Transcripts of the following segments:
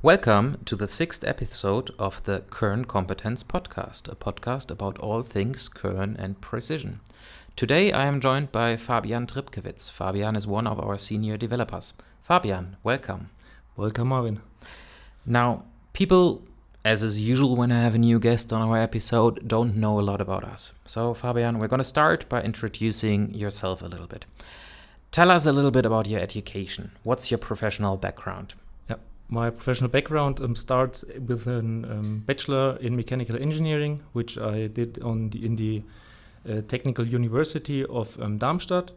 Welcome to the sixth episode of the Kern Competence podcast, a podcast about all things Kern and precision. Today I am joined by Fabian Tripkewitz. Fabian is one of our senior developers. Fabian, welcome. Welcome, Marvin. Now, people, as is usual when I have a new guest on our episode, don't know a lot about us. So, Fabian, we're going to start by introducing yourself a little bit. Tell us a little bit about your education. What's your professional background? My professional background starts with a bachelor in mechanical engineering, which I did in the Technical University of Darmstadt.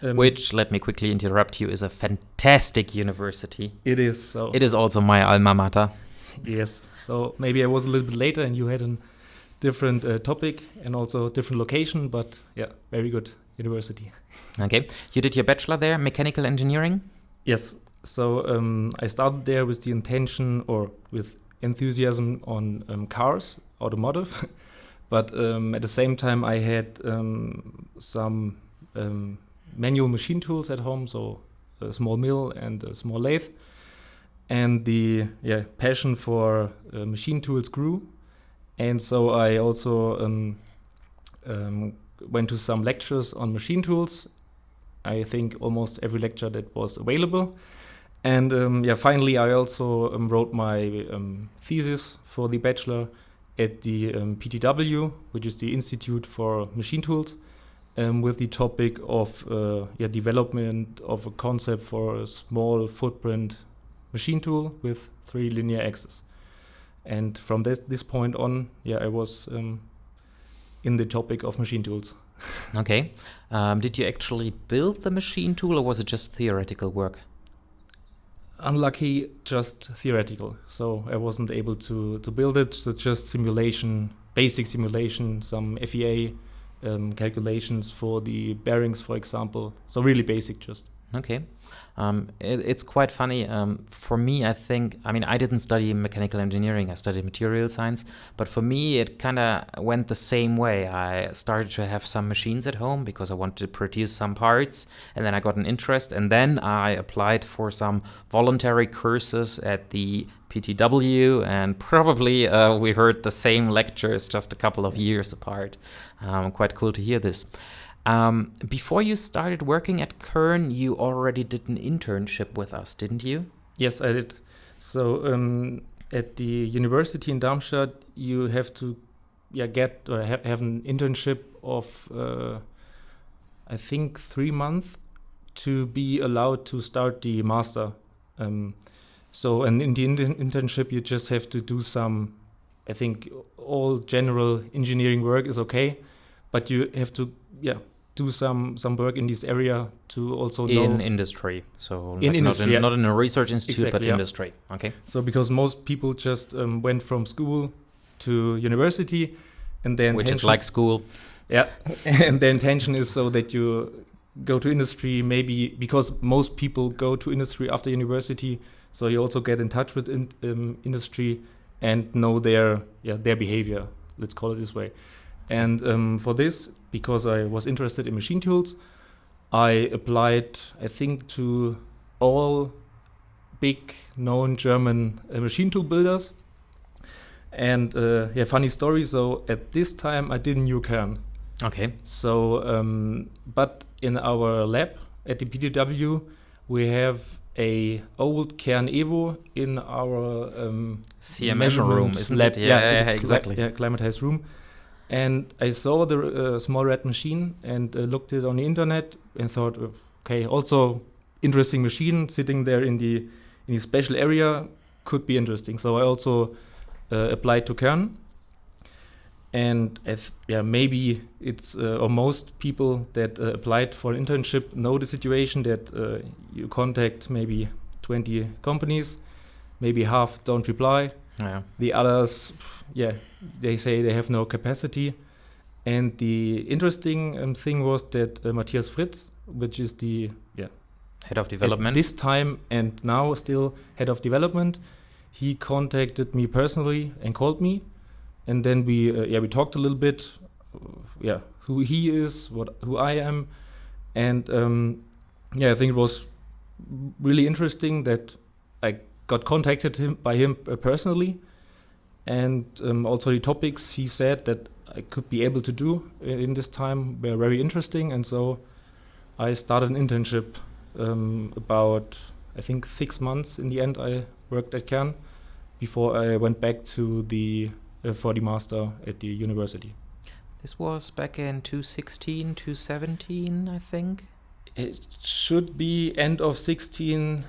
Which, let me quickly interrupt you, is a fantastic university. It is. So it is also my alma mater. Yes. So maybe I was a little bit later and you had a different topic and also a different location, but yeah, very good university. Okay. You did your bachelor there, mechanical engineering? Yes. So I started there with the intention or with enthusiasm on cars, automotive, but at the same time I had some manual machine tools at home, so a small mill and a small lathe, and the passion for machine tools grew, and so I also went to some lectures on machine tools. I think almost every lecture that was available. And finally, I also wrote my thesis for the bachelor at the PTW, which is the Institute for Machine Tools, with the topic of development of a concept for a small footprint machine tool with 3 linear axes. And from this point on, I was in the topic of machine tools. Okay. Did you actually build the machine tool, or was it just theoretical work? Unlucky, just theoretical. So I wasn't able to build it. So just simulation, basic simulation, some FEA calculations for the bearings, for example. So really basic just. Okay. It's quite funny. For me, I didn't study mechanical engineering. I studied material science. But for me, it kind of went the same way. I started to have some machines at home because I wanted to produce some parts. And then I got an interest. And then I applied for some voluntary courses at the PTW. And probably we heard the same lectures just a couple of years apart. Quite cool to hear this. Before you started working at Kern, you already did an internship with us, didn't you? Yes, I did. So at the university in Darmstadt, you have to get or have an internship of, I think, 3 months to be allowed to start the master. So and in the internship, you just have to do some, I think, all general engineering work is okay, but you have to, do some work in this area to also know in industry. So industry, not in a research institute, exactly, but industry. Okay. So because most people just went from school to university, and then which is like school. Yeah, and the intention is so that you go to industry, maybe because most people go to industry after university, so you also get in touch with industry and know their behavior. Let's call it this way. And for this, because I was interested in machine tools, I applied, I think, to all big known German machine tool builders. And funny story. So at this time, I didn't know Kern. Okay. So, but in our lab at the PTW, we have a old Kern Evo in our CMM room, isn't lab. it? Yeah, exactly. Climatized room. And I saw the small red machine and looked it on the internet and thought, okay, also interesting machine sitting there in the special area could be interesting. So I also applied to Kern. And maybe it's or most people that applied for an internship know the situation that you contact maybe 20 companies, maybe half don't reply. Yeah. The others, they say they have no capacity. And the interesting thing was that Matthias Fritz, which is the head of development at this time and now still head of development, he contacted me personally and called me, and then we talked a little bit, who he is, who I am, and I think it was really interesting that I got contacted by him personally, and also the topics he said that I could be able to do in this time were very interesting, and so I started an internship about, I think, 6 months in the end. I worked at Kern before I went back to for the master at the university. This was back in 2016, 2017, I think. It should be end of 16,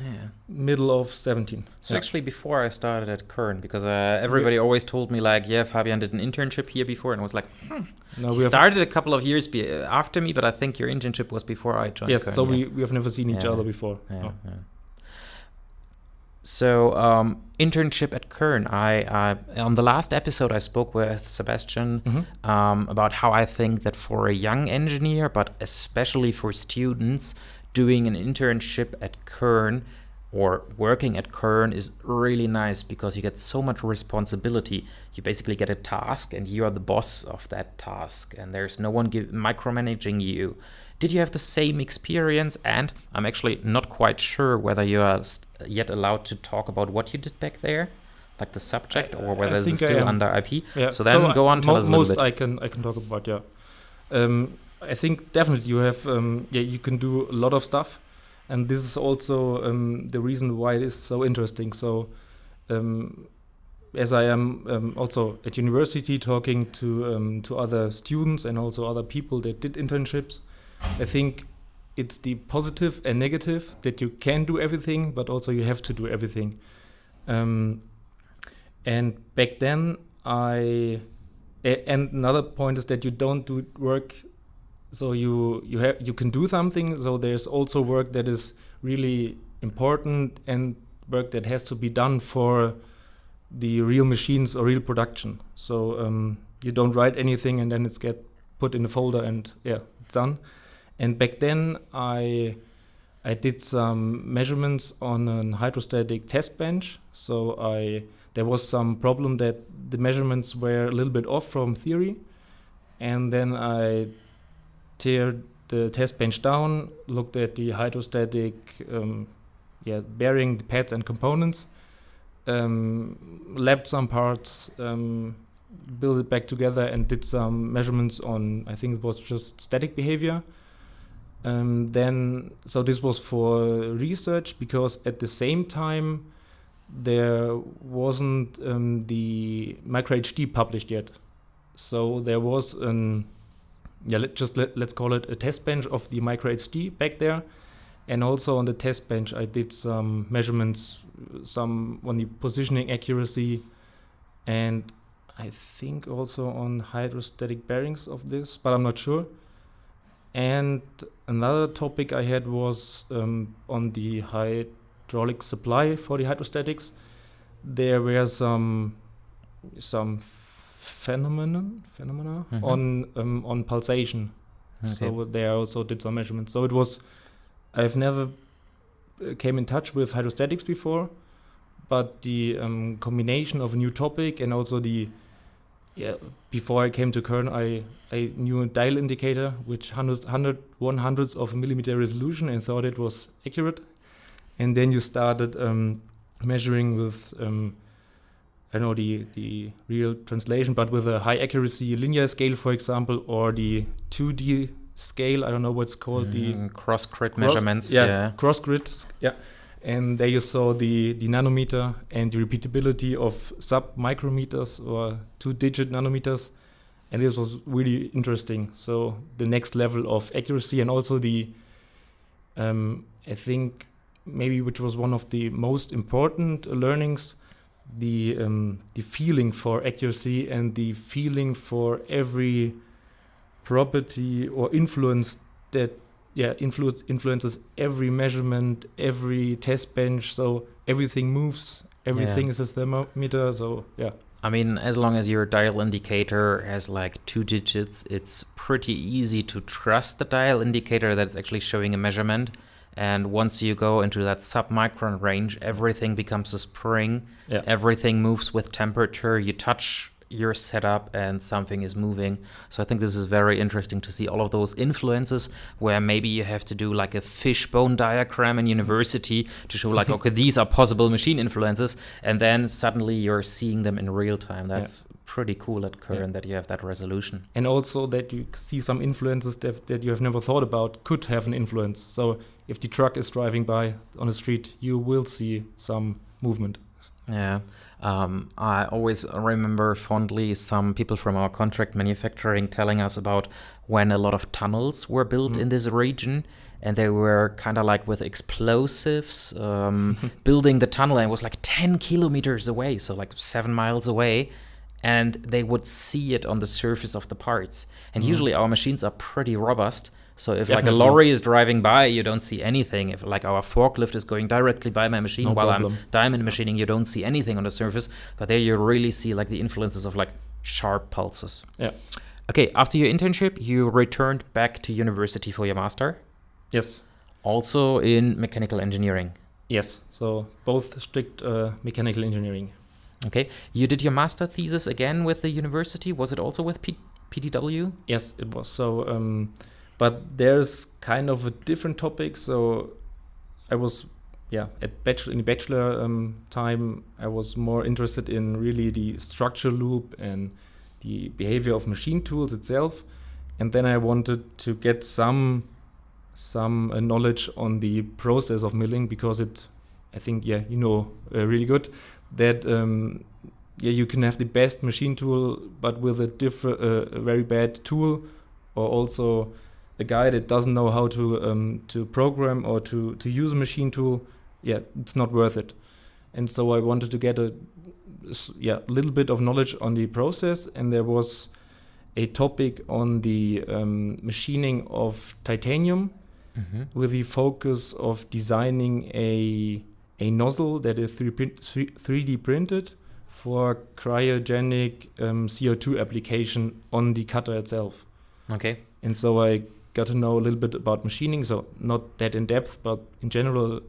middle of 17. So actually before I started at Kern, because everybody always told me like, yeah, Fabian did an internship here before, and I was like, No, he started a couple of years after me, but I think your internship was before I joined Yes, Kern. so we have never seen each other before. Yeah. So internship at Kern. I on the last episode I spoke with Sebastian about how I think that for a young engineer, but especially for students, doing an internship at Kern or working at Kern is really nice because you get so much responsibility. You basically get a task and you are the boss of that task, and there's no one micromanaging you. Did you have the same experience? And I'm actually not quite sure whether you are yet allowed to talk about what you did back there, like the subject, or whether it's still under IP. Yeah. So then go on, tell us a little bit. I can talk about, I think definitely you have, you can do a lot of stuff. And this is also the reason why it is so interesting. So as I am also at university talking to other students and also other people that did internships, I think it's the positive and negative that you can do everything, but also you have to do everything. And back then, and another point is that you don't do work, so you can do something. So there's also work that is really important and work that has to be done for the real machines or real production. So you don't write anything and then it's get put in a folder and it's done. And back then, I did some measurements on a hydrostatic test bench. So there was some problem that the measurements were a little bit off from theory. And then I tear the test bench down, looked at the hydrostatic bearing, the pads and components, labbed some parts, built it back together and did some measurements on, I think it was just static behavior. So this was for research, because at the same time there wasn't the micro-HD published yet. So there was let's call it a test bench of the micro-HD back there, and also on the test bench I did some measurements, some on the positioning accuracy, and I think also on hydrostatic bearings of this, but I'm not sure. And another topic I had was on the hydraulic supply for the hydrostatics. There were some phenomena on pulsation. Okay. So there I also did some measurements. So I've never came in touch with hydrostatics before, but the combination of a new topic and also before I came to Kern, I knew a dial indicator, which 1/100th of a millimeter resolution, and thought it was accurate. And then you started measuring with, I don't know the real translation, but with a high accuracy linear scale, for example, or the 2D scale, I don't know what's called. The cross-grid measurements. Cross-grid, And there you saw the nanometer and the repeatability of sub-micrometers or 2-digit nanometers. And this was really interesting. So the next level of accuracy, and also I think maybe which was one of the most important learnings, the feeling for accuracy and the feeling for every property or influence that influences every measurement, every test bench. So everything moves, everything is a thermometer. So I mean, as long as your dial indicator has like 2 digits, it's pretty easy to trust the dial indicator that it's actually showing a measurement. And once you go into that sub-micron range, everything becomes a spring. Everything moves with temperature. You touch you're set up and something is moving. So I think this is very interesting to see all of those influences where maybe you have to do like a fishbone diagram in university to show like, okay, these are possible machine influences. And then suddenly you're seeing them in real time. That's pretty cool at Kern that you have that resolution. And also that you see some influences that you have never thought about could have an influence. So if the truck is driving by on the street, you will see some movement. Yeah. I always remember fondly some people from our contract manufacturing telling us about when a lot of tunnels were built in this region, and they were kind of like with explosives building the tunnel, and it was like 10 kilometers away, so like 7 miles away, and they would see it on the surface of the parts. And usually our machines are pretty robust. So if like a lorry is driving by, you don't see anything. If like our forklift is going directly by my machine while I'm diamond machining, you don't see anything on the surface. But there you really see like the influences of like sharp pulses. Yeah. Okay, after your internship, you returned back to university for your master? Yes. Also in mechanical engineering? Yes, so both strict mechanical engineering. Okay, you did your master thesis again with the university? Was it also with PTW? Yes, it was. So, but there's kind of a different topic. So I was, in the bachelor time, I was more interested in really the structure loop and the behavior of machine tools itself. And then I wanted to get some knowledge on the process of milling, because I think, really good that you can have the best machine tool, but with a very bad tool, or also a guy that doesn't know how to program or to use a machine tool. It's not worth it. And so I wanted to get a little bit of knowledge on the process, and there was a topic on the machining of titanium, with the focus of designing a nozzle that is 3D printed for cryogenic CO2 application on the cutter itself. Okay. And so I got to know a little bit about machining, so not that in depth, but in general,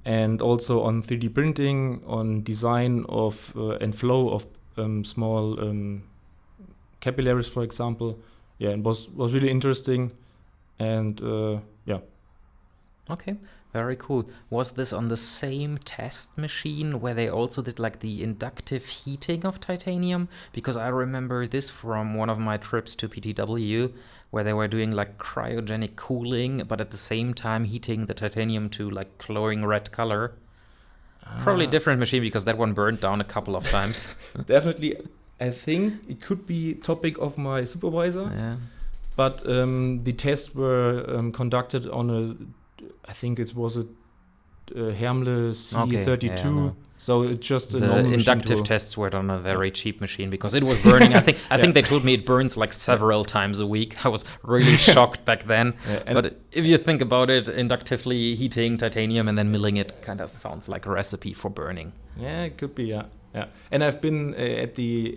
and also on 3D printing, on design of and flow of small capillaries, for example. And was really interesting. And Okay, very cool. Was this on the same test machine where they also did like the inductive heating of titanium? Because I remember this from one of my trips to PTW, where they were doing like cryogenic cooling, but at the same time heating the titanium to like glowing red color. Probably a different machine, because that one burned down a couple of times. Definitely, I think it could be topic of my supervisor. Yeah. But the tests were conducted on I think it was a Hermle C32. So it's just a normal inductive tests were on a very cheap machine, because it was burning. I think they told me it burns like several times a week. I was really shocked back then. But if you think about it, inductively heating titanium and then milling it kind of sounds like a recipe for burning. Yeah, it could be. Yeah. And I've been at the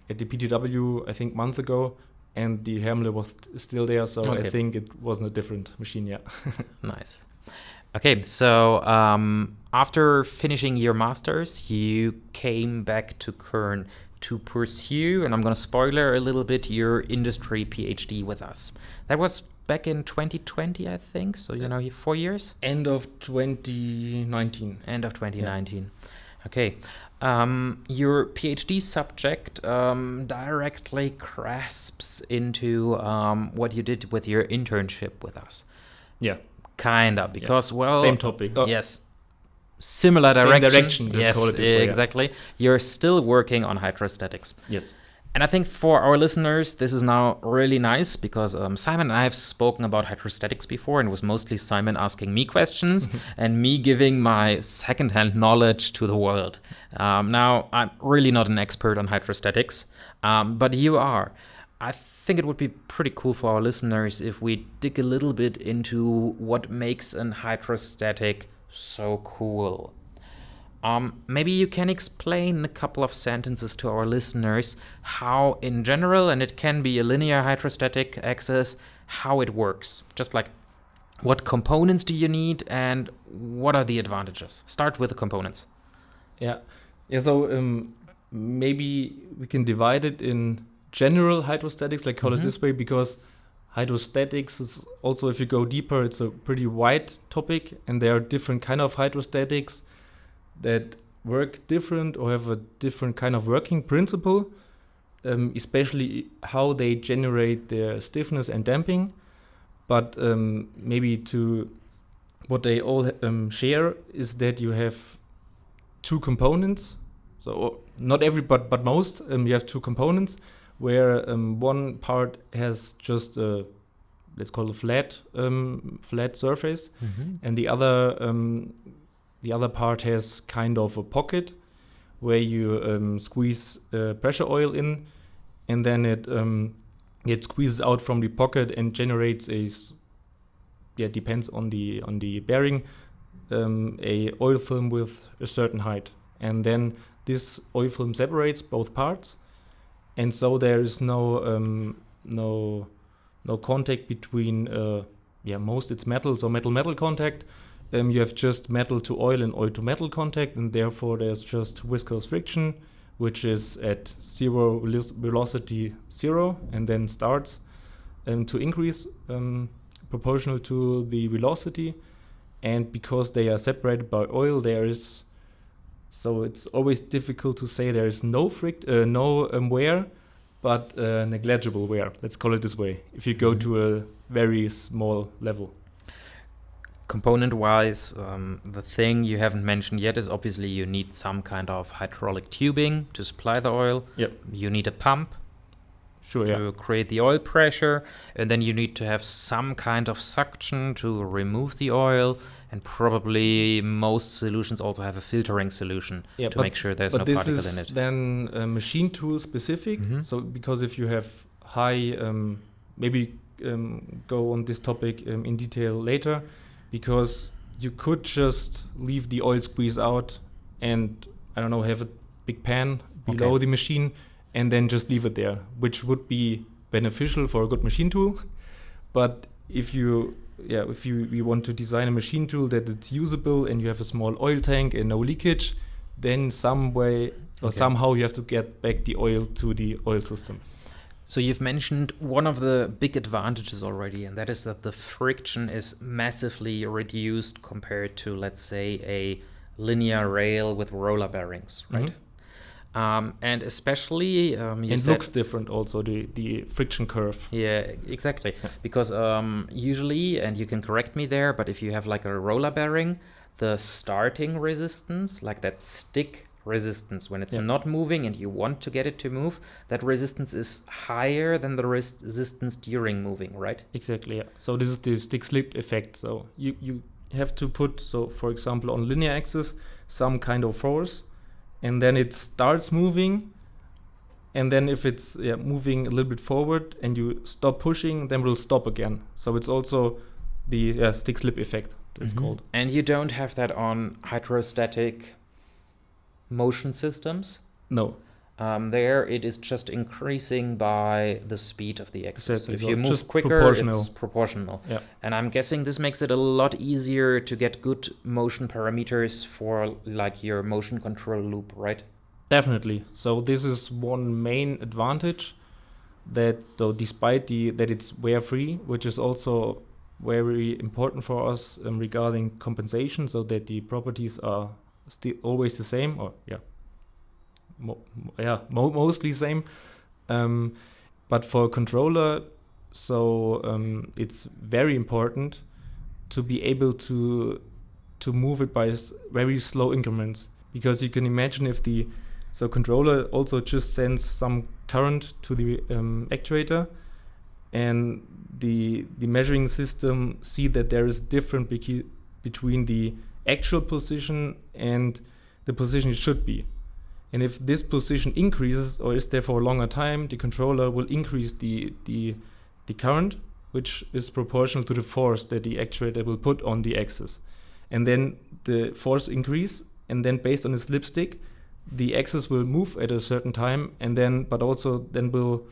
PTW, I think, month ago, and the Hermle was still there, so I think it wasn't a different machine. Nice. Okay, so after finishing your master's, you came back to Kern to pursue, and I'm going to spoiler a little bit, your industry PhD with us. That was back in 2020, I think, so 4 years? End of 2019. End of 2019. Okay. Your PhD subject directly grasps into what you did with your internship with us. Yeah. Kinda, because, same topic. Yes. Similar direction. Same direction, let's call it this way, exactly. You're still working on hydrostatics. Yes. And I think for our listeners, this is now really nice, because Simon and I have spoken about hydrostatics before, and it was mostly Simon asking me questions and me giving my secondhand knowledge to the world. Now, I'm really not an expert on hydrostatics, but you are. I think it would be pretty cool for our listeners if we dig a little bit into what makes an hydrostatic so cool. Maybe you can explain in a couple of sentences to our listeners how, in general, and it can be a linear hydrostatic axis, how it works. Just like, what components do you need and what are the advantages? Start with the components. Yeah. Yeah, so maybe we can divide it in general hydrostatics, like call it this way, because hydrostatics is also, if you go deeper, it's a pretty wide topic, and there are different kind of hydrostatics that work different or have a different kind of working principle, especially how they generate their stiffness and damping. But maybe to what they all share is that you have two components. So not every, but most, you have two components where one part has just a, let's call it flat surface, and the other part has kind of a pocket where you squeeze pressure oil in, and then it squeezes out from the pocket and generates depends on the bearing, a oil film with a certain height, and then this oil film separates both parts, and so there is no contact between most it's metal, so metal contact. You have just metal to oil and oil to metal contact, and therefore there's just viscous friction, which is at zero velocity 0, and then starts to increase proportional to the velocity. And because they are separated by oil, so it's always difficult to say there is no wear, but negligible wear. Let's call it this way, if you go to a very small level. Component-wise, the thing you haven't mentioned yet is obviously you need some kind of hydraulic tubing to supply the oil. Yep. You need a pump to create the oil pressure, and then you need to have some kind of suction to remove the oil, and probably most solutions also have a filtering solution to make sure there's no particle in it. But this is then machine tool specific. So because if you have high, maybe go on this topic in detail later, because you could just leave the oil squeeze out and, I don't know, have a big pan below the machine and then just leave it there, which would be beneficial for a good machine tool. But if you want to design a machine tool that it's usable and you have a small oil tank and no leakage, then some way or somehow you have to get back the oil to the oil system. So you've mentioned one of the big advantages already, and that is that the friction is massively reduced compared to, let's say, a linear rail with roller bearings, right? And especially it looks different also, the friction curve. Yeah, exactly. Because usually, and you can correct me there, but if you have like a roller bearing, the starting resistance, like that stick resistance, when it's not moving and you want to get it to move, that resistance is higher than the resistance during moving, right? Exactly, yeah. So this is the stick-slip effect. So you have to put, so for example, on linear axis, some kind of force, and then it starts moving, and then if it's moving a little bit forward and you stop pushing, then we'll stop again. So it's also the stick-slip effect, it's called. And you don't have that on hydrostatic motion systems? No. There it is just increasing by the speed of the axis. Exactly. So if you move just quicker, it's proportional. Yeah. And I'm guessing this makes it a lot easier to get good motion parameters for like your motion control loop, right? Definitely. So this is one main advantage, that though despite that it's wear-free, which is also very important for us regarding compensation, so that the properties are still always the same, or mostly same. But for a controller, so it's very important to be able to move it by very slow increments, because you can imagine if the controller also just sends some current to the actuator, and the measuring system see that there is difference between the actual position and the position it should be. And if this position increases or is there for a longer time, the controller will increase the current, which is proportional to the force that the actuator will put on the axis. And then the force increase, and then based on the slipstick, the axis will move at a certain time, and then will,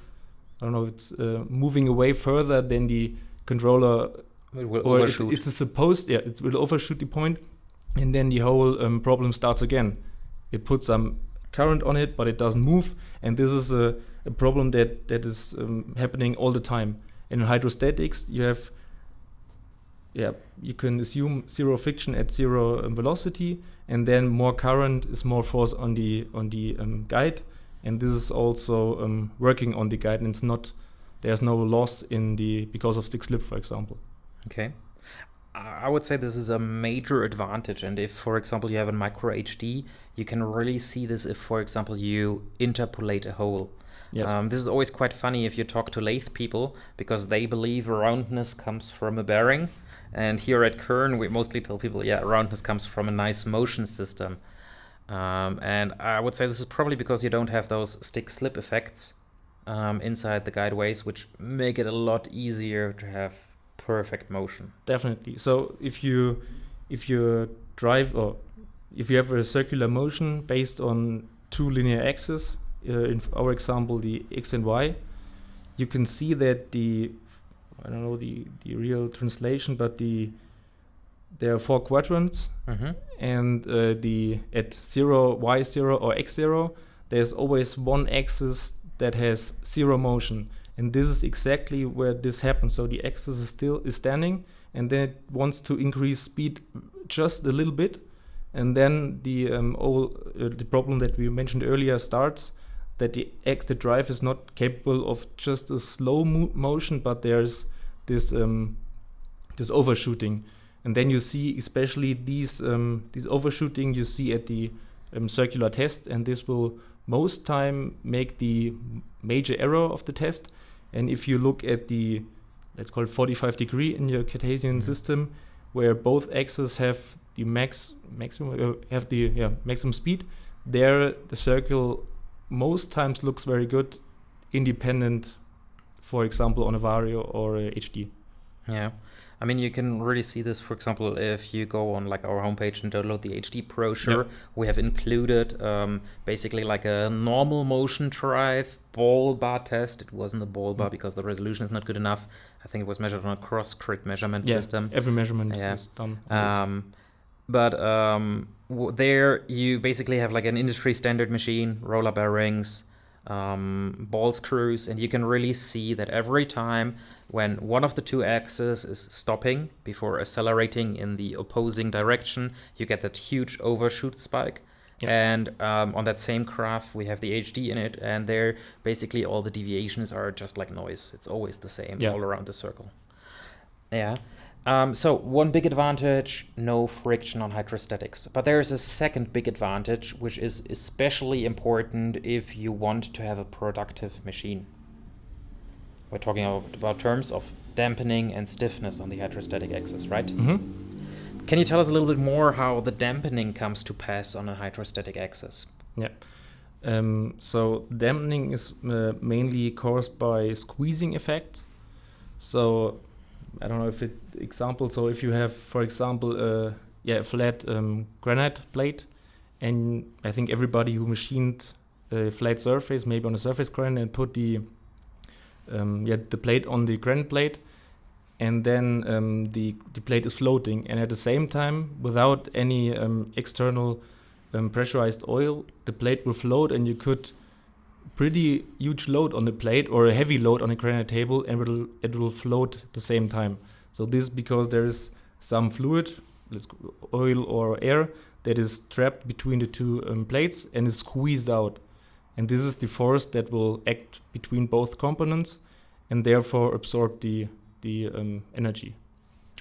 I don't know, it's moving away further than the controller. It will overshoot. It will overshoot the point, and then the whole problem starts again. it puts some current on it, but it doesn't move. And this is a problem that is happening all the time. And in hydrostatics, you can assume zero friction at zero velocity, and then more current is more force on the guide. And this is also working on the guide, and there's no loss because of stick slip, for example. Okay. I would say this is a major advantage. And if, for example, you have a micro HD, you can really see this if, for example, you interpolate a hole. Yes. This is always quite funny if you talk to lathe people, because they believe roundness comes from a bearing. And here at Kern, we mostly tell people, roundness comes from a nice motion system. And I would say this is probably because you don't have those stick slip effects inside the guideways, which make it a lot easier to have perfect motion. Definitely. So if you drive, or if you have a circular motion based on two linear axes, in our example the x and y, you can see that I don't know the real translation, but there are 4 quadrants, and at 0, y0 or x0, there's always one axis that has zero motion. And this is exactly where this happens. So the axis is standing, and then it wants to increase speed just a little bit, and then the problem that we mentioned earlier starts, that the drive is not capable of just a slow motion, but there's this overshooting, and then you see especially these overshooting you see at the circular test, and this will most time make the major error of the test. And if you look at the, let's call it 45 degree in your Cartesian system, where both axes have the maximum speed, there the circle most times looks very good, independent, for example, on a Vario or a HD. Yeah. I mean, you can really see this, for example, if you go on like our homepage and download the HD brochure. We have included basically like a normal motion drive ball bar test. It wasn't a ball bar because the resolution is not good enough. I think it was measured on a cross-grid measurement system. Every measurement is done on there you basically have like an industry standard machine, roller bearings, ball screws, and you can really see that every time when one of the two axes is stopping before accelerating in the opposing direction, you get that huge overshoot spike. And on that same graph, we have the HD in it, and there basically all the deviations are just like noise. It's always the same all around the circle. So one big advantage, no friction on hydrostatics. But there is a second big advantage, which is especially important if you want to have a productive machine. We're talking about terms of dampening and stiffness on the hydrostatic axis, right? Can you tell us a little bit more how the dampening comes to pass on a hydrostatic axis? So dampening is mainly caused by squeezing effect. So I don't know if so if you have, for example, a flat granite plate, and I think everybody who machined a flat surface, maybe on a surface grind, and put the plate on the granite plate, and then the plate is floating, and at the same time, without any external pressurized oil, the plate will float, and you could pretty huge load on the plate or a heavy load on a granite table, and it will float at the same time. So this is because there is some fluid, oil or air, that is trapped between the two plates and is squeezed out. And this is the force that will act between both components and therefore absorb the energy.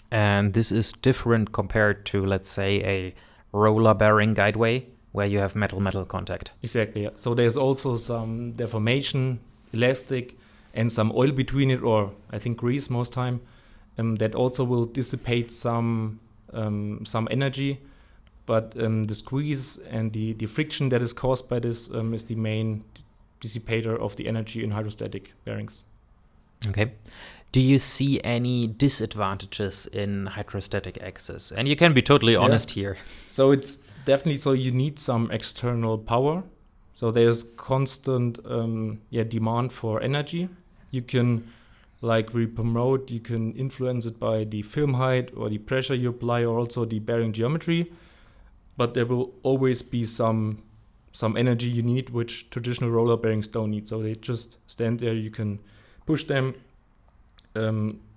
And this is different compared to, let's say, a roller bearing guideway, where you have metal-metal contact. Exactly. So there's also some deformation, elastic, and some oil between it, or I think grease most time, that also will dissipate some energy. But the squeeze and the friction that is caused by this is the main dissipator of the energy in hydrostatic bearings. Okay. Do you see any disadvantages in hydrostatic axis? And you can be totally honest here. So it's definitely, so you need some external power. So there's constant demand for energy. You can you can influence it by the film height or the pressure you apply, or also the bearing geometry. But there will always be some some energy you need, which traditional roller bearings don't need. So they just stand there. You can push them.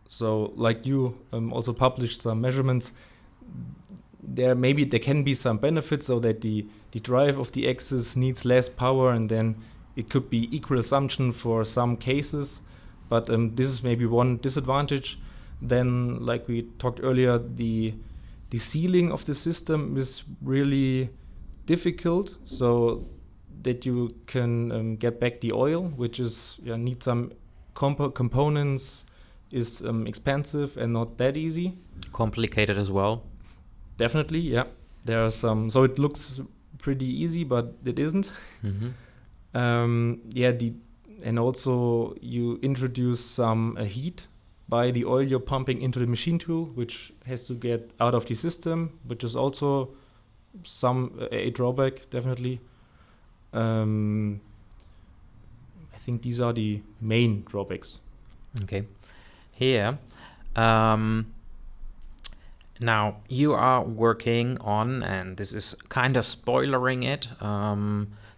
So like you also published some measurements. There can be some benefits, so that the drive of the axis needs less power, and then it could be equal assumption for some cases. But this is maybe one disadvantage. Then, like we talked earlier, the sealing of the system is really difficult, so that you can get back the oil, which is need some components, is expensive and not that easy. Complicated as well. Definitely, yeah. There are some. So it looks pretty easy, but it isn't. And also you introduce some heat by the oil you're pumping into the machine tool, which has to get out of the system, which is also a drawback, definitely. I think these are the main drawbacks. Okay. Here, now you are working on, and this is kind of spoilering it,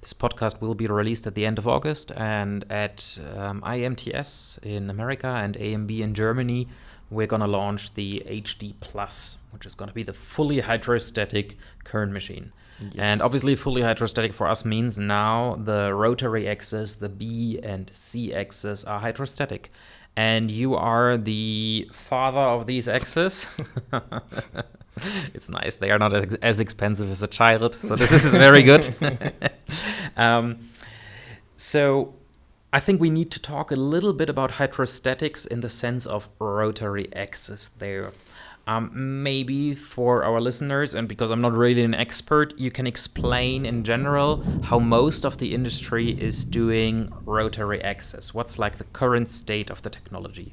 this podcast will be released at the end of August, and at IMTS in America and AMB in Germany, we're going to launch the HD Plus, which is going to be the fully hydrostatic Kern machine. Yes. And obviously fully hydrostatic for us means now the rotary axis, the B and C axis are hydrostatic. And you are the father of these axes. It's nice. They are not as expensive as a child, so this is very good. So I think we need to talk a little bit about hydrostatics in the sense of rotary axis there. Maybe for our listeners, and because I'm not really an expert, you can explain in general how most of the industry is doing rotary axis. What's like the current state of the technology?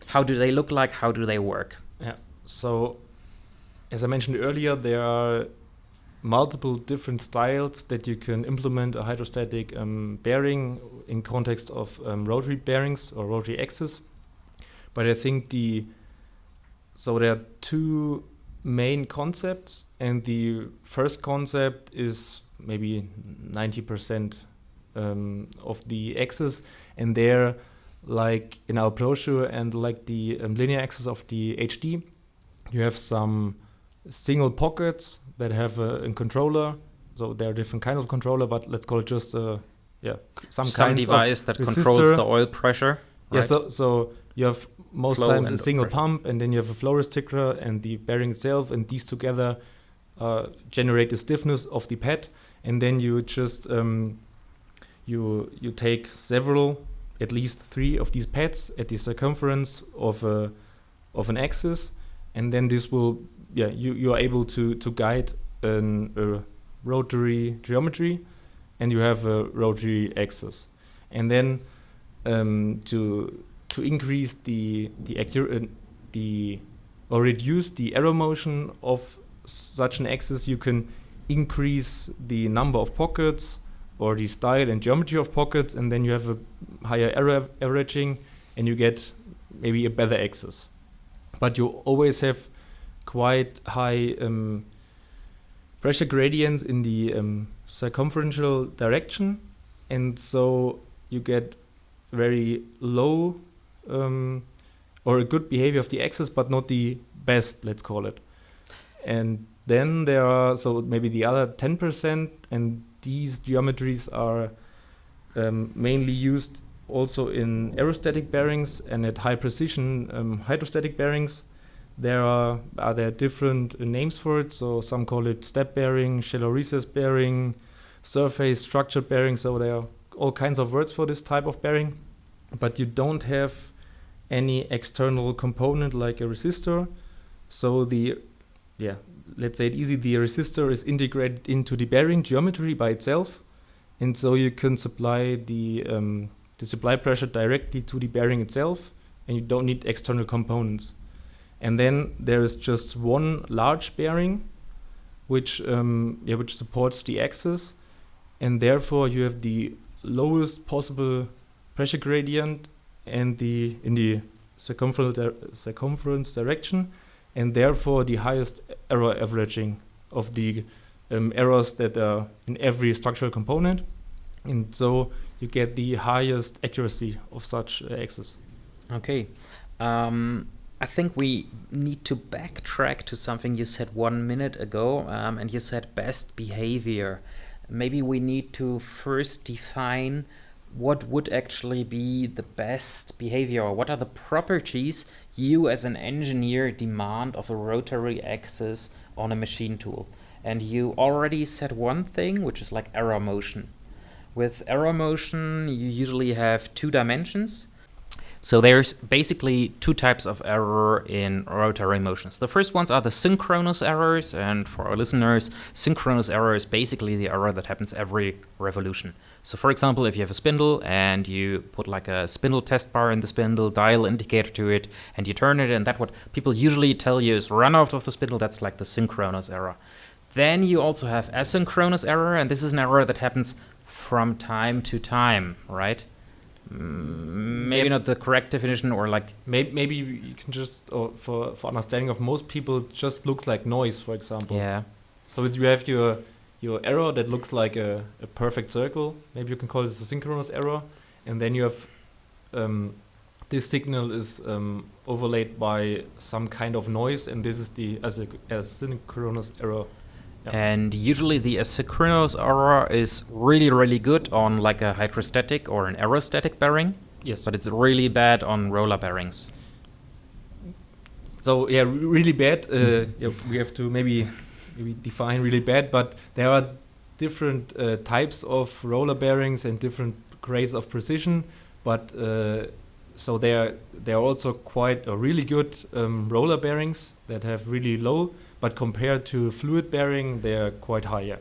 How do they look like? How do they work? Yeah. So, as I mentioned earlier, there are multiple different styles that you can implement a hydrostatic bearing in context of rotary bearings or rotary axis. But I think so there are two main concepts, and the first concept is maybe 90% of the axis, and there, like in our brochure and like the linear axis of the HD, you have some single pockets that have a controller. So there are different kinds of controller, but let's call it just some device that resistor. Controls the oil pressure. Right? Yeah, so you have most flow times a single pressure. pump, and then you have a flow restrictor and the bearing itself, and these together generate the stiffness of the pad. And then you just you take several, at least 3 of these pads at the circumference of an axis, and then this will you are able to guide a rotary geometry, and you have a rotary axis. And then to increase or reduce the error motion of such an axis, you can increase the number of pockets or the style and geometry of pockets, and then you have a higher error averaging, and you get maybe a better axis. But you always have quite high pressure gradients in the circumferential direction, and so you get very low or a good behavior of the axis, but not the best, let's call it. And then there are maybe the other 10%, and these geometries are mainly used also in aerostatic bearings and at high precision hydrostatic bearings. There are different names for it. So some call it step bearing, shallow recess bearing, surface structured bearing. So there are all kinds of words for this type of bearing, but you don't have any external component like a resistor. So let's say it easy, the resistor is integrated into the bearing geometry by itself, and so you can supply the supply pressure directly to the bearing itself, and you don't need external components. And then there is just one large bearing which supports the axis, and therefore you have the lowest possible pressure gradient and in the circumference direction, and therefore the highest error averaging of the errors that are in every structural component, and so you get the highest accuracy of such axes. Okay. I think we need to backtrack to something you said 1 minute ago, and you said best behavior. Maybe we need to first define what would actually be the best behavior, or what are the properties you as an engineer demand of a rotary axis on a machine tool. And you already said one thing, which is like error motion. With error motion, you usually have 2 dimensions. So there's basically 2 types of error in rotary motions. The first ones are the synchronous errors, and for our listeners, synchronous error is basically the error that happens every revolution. So for example, if you have a spindle and you put like a spindle test bar in the spindle, dial indicator to it, and you turn it, and that what people usually tell you is run out of the spindle, that's like the synchronous error. Then you also have asynchronous error, and this is an error that happens from time to time, right? Maybe not the correct definition, or like maybe you can just, or for understanding of most people, just looks like noise, for example. Yeah. So you have your error that looks like a perfect circle. Maybe you can call this a synchronous error, and then you have this signal is overlaid by some kind of noise, and this is the asynchronous error. Yeah. And usually the asynchronous error is really, really good on like a hydrostatic or an aerostatic bearing. Yes. But it's really bad on roller bearings. So yeah, really bad. Yeah, we have to maybe define really bad, but there are different types of roller bearings and different grades of precision. But so there are also quite really good roller bearings that have really low. But compared to fluid bearing, they are quite higher.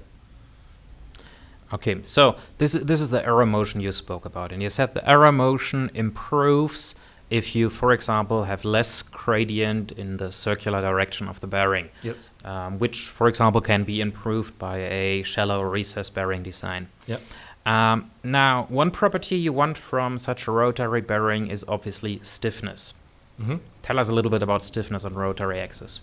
Okay, so this is the error motion you spoke about. And you said the error motion improves if you, for example, have less gradient in the circular direction of the bearing. Yes. Which, for example, can be improved by a shallow recess bearing design. Yeah. Now, one property you want from such a rotary bearing is obviously stiffness. Mm-hmm. Tell us a little bit about stiffness on rotary axis.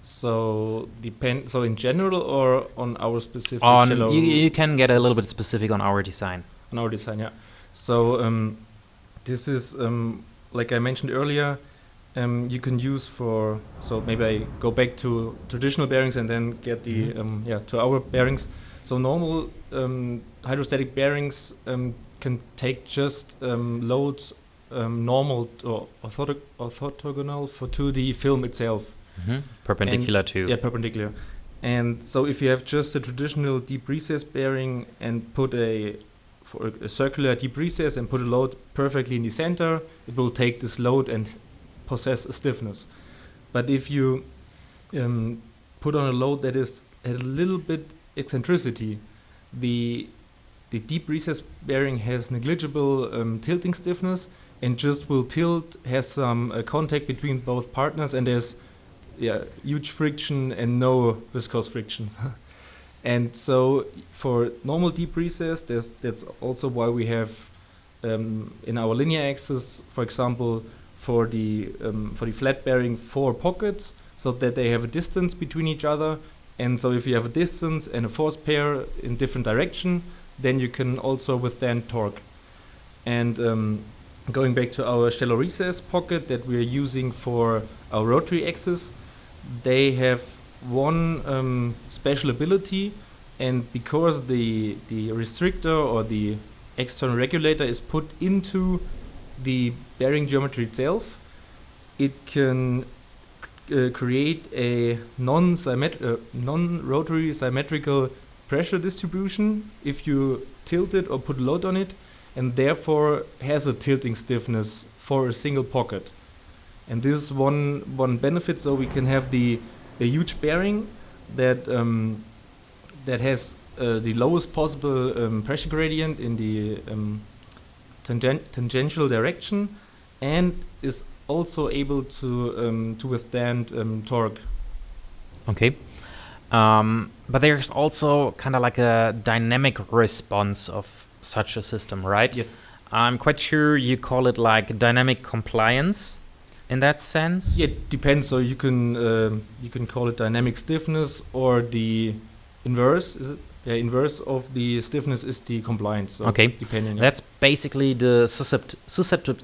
So in general, or on our specific? You can get a little bit specific on our design. On our design, yeah. So this is like I mentioned earlier. You can use for, so maybe I go back to traditional bearings and then get the to our bearings. So normal hydrostatic bearings can take just loads normal or orthogonal to the film itself. Mm-hmm. Perpendicular to. Yeah, perpendicular. And so if you have just a traditional deep recess bearing and put a circular deep recess and put a load perfectly in the center, it will take this load and possess a stiffness. But if you put on a load that is a little bit eccentricity, the deep recess bearing has negligible tilting stiffness and just will tilt, has some contact between both partners, and there's huge friction and no viscous friction. And so for normal deep recess, that's also why we have in our linear axis, for example, for the flat bearing 4 pockets, so that they have a distance between each other. And so if you have a distance and a force pair in different direction, then you can also withstand torque. And going back to our shallow recess pocket that we are using for our rotary axis, they have one special ability, and because the restrictor or the external regulator is put into the bearing geometry itself, it can create a non-rotary symmetrical pressure distribution if you tilt it or put a load on it, and therefore has a tilting stiffness for a single pocket. And this is one benefit. So we can have the huge bearing that has the lowest possible pressure gradient in the tangential direction, and is also able to withstand torque. Okay. But there's also kind of like a dynamic response of such a system, right? Yes. I'm quite sure you call it like dynamic compliance in that sense. Yeah, it depends. So you can call it dynamic stiffness or the inverse, is it? Yeah, inverse of the stiffness is the compliance. So Okay, depending. that's basically the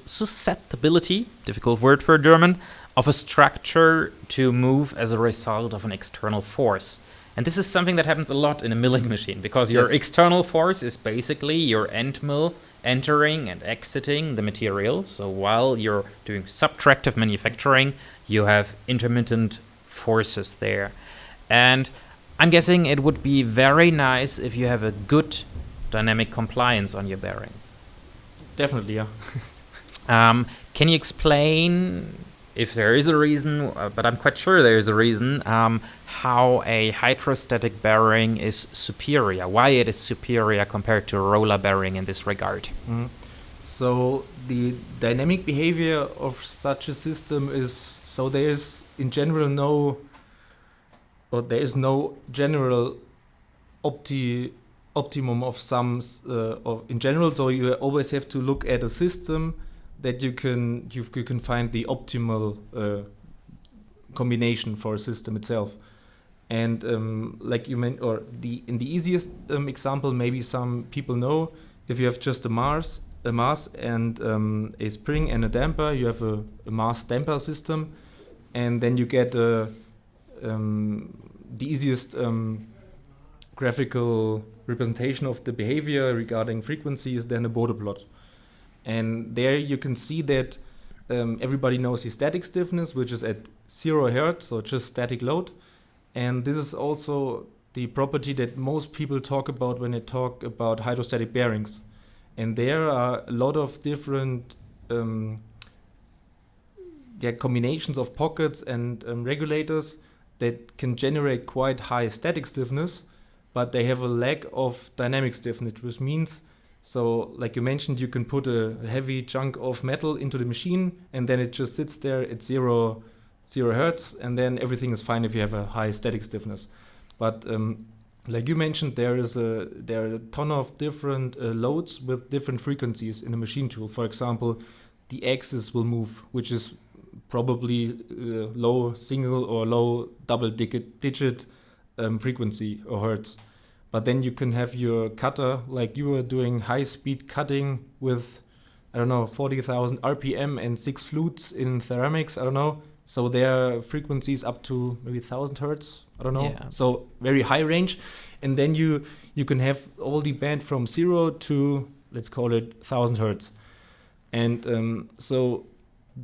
susceptibility, difficult word for German, of a structure to move as a result of an external force. And this is something that happens a lot in a milling machine, because your external force is basically your end mill entering and exiting the material. So while you're doing subtractive manufacturing, you have intermittent forces there. And I'm guessing it would be very nice if you have a good dynamic compliance on your bearing. Definitely, yeah. Can you explain, if there is a reason, but I'm quite sure there is a reason, how a hydrostatic bearing is superior, why it is superior compared to a roller bearing in this regard? Mm-hmm. So the dynamic behavior of such a system is, so there is in general there is no general optimum of sums in general. So you always have to look at a system that you can find the optimal combination for a system itself. And like you meant, or in the easiest example, maybe some people know, if you have just a mass and a spring and a damper, you have a mass damper system, and then you get the easiest graphical representation of the behavior regarding frequency is then a Bode plot. And there you can see that everybody knows the static stiffness, which is at 0 Hertz, so just static load. And this is also the property that most people talk about when they talk about hydrostatic bearings. And there are a lot of different combinations of pockets and regulators that can generate quite high static stiffness, but they have a lack of dynamic stiffness, which means, so like you mentioned, you can put a heavy chunk of metal into the machine and then it just sits there at 0 Hertz, and then everything is fine if you have a high static stiffness. But like you mentioned, there are a ton of different loads with different frequencies in a machine tool. For example, the axis will move, which is probably low single or low double digit frequency or hertz. But then you can have your cutter, like you were doing high speed cutting with, 40,000 RPM and 6 flutes in ceramics, So there are frequencies up to maybe 1,000 hertz, Yeah. So very high range. And then you can have all the band from 0 to, let's call it 1,000 hertz. And so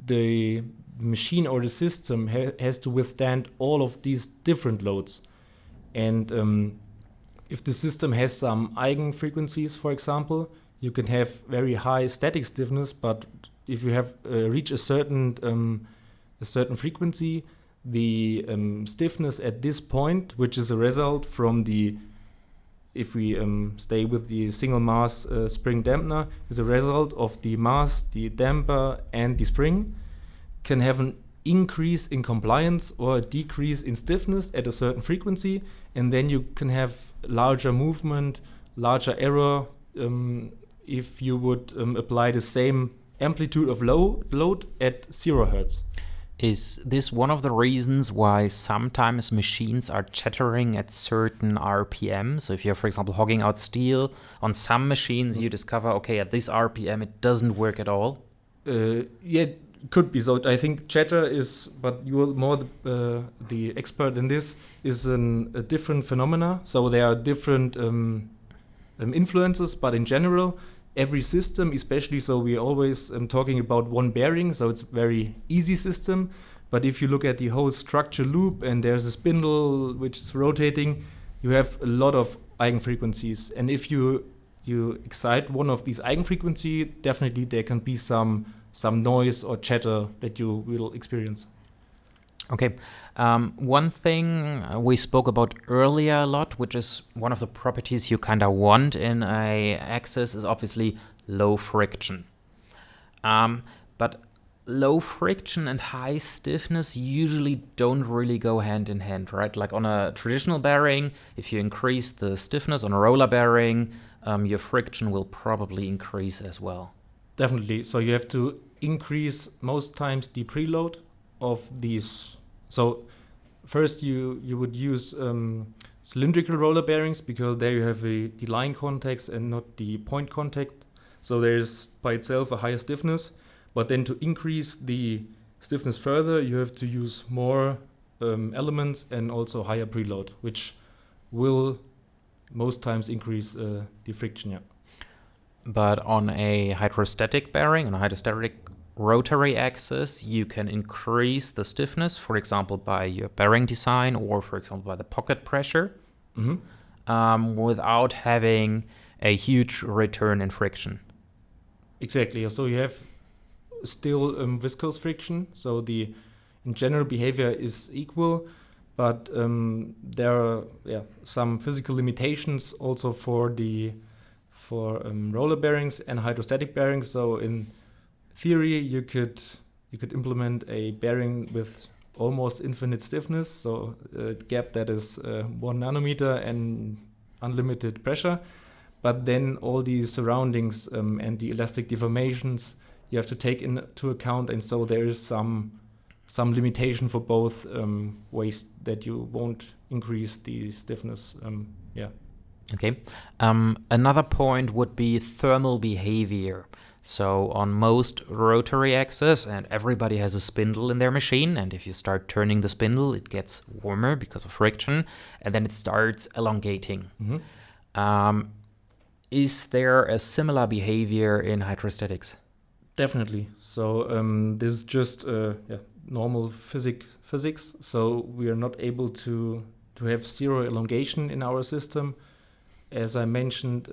the machine or the system has to withstand all of these different loads. And if the system has some eigenfrequencies, for example, you can have very high static stiffness, but if you have reach a certain frequency, the stiffness at this point, which is a result from if we stay with the single mass spring dampener, is a result of the mass, the damper, and the spring, can have an increase in compliance or a decrease in stiffness at a certain frequency, and then you can have larger movement, larger error if you would apply the same amplitude of load at 0 Hertz. Is this one of the reasons why sometimes machines are chattering at certain RPM? So if you're, for example, hogging out steel, on some machines you discover, okay, at this RPM it doesn't work at all? Yeah, could be. So I think chatter is, but you're more the expert in this, is a different phenomena. So there are different influences, but in general, every system, especially, so we're always talking about one bearing, so it's a very easy system. But if you look at the whole structure loop and there's a spindle which is rotating, you have a lot of eigenfrequencies. And if you excite one of these eigenfrequencies, definitely there can be some noise or chatter that you will experience. Okay. One thing we spoke about earlier a lot, which is one of the properties you kind of want in a axis, is obviously low friction. But low friction and high stiffness usually don't really go hand in hand, right? Like on a traditional bearing, if you increase the stiffness on a roller bearing, your friction will probably increase as well. Definitely. So you have to increase most times the preload of these. So first you would use cylindrical roller bearings, because there you have the line contact and not the point contact. So there's by itself a higher stiffness. But then to increase the stiffness further, you have to use more elements and also higher preload, which will most times increase the friction. Yeah. But on a hydrostatic bearing, on a hydrostatic rotary axis, you can increase the stiffness, for example, by your bearing design or, for example, by the pocket pressure, without having a huge return in friction. Exactly. So you have still viscous friction. So the in general behavior is equal, but there are some physical limitations also for roller bearings and hydrostatic bearings. So in theory, you could implement a bearing with almost infinite stiffness, so a gap that is 1 nanometer and unlimited pressure. But then all the surroundings and the elastic deformations you have to take into account, and so there is some limitation for both ways that you won't increase the stiffness. Okay. Another point would be thermal behavior. So on most rotary axes, and everybody has a spindle in their machine, and if you start turning the spindle, it gets warmer because of friction, and then it starts elongating. Is there a similar behavior in hydrostatics? Definitely. So this is just normal physics. So we are not able to have zero elongation in our system. As I mentioned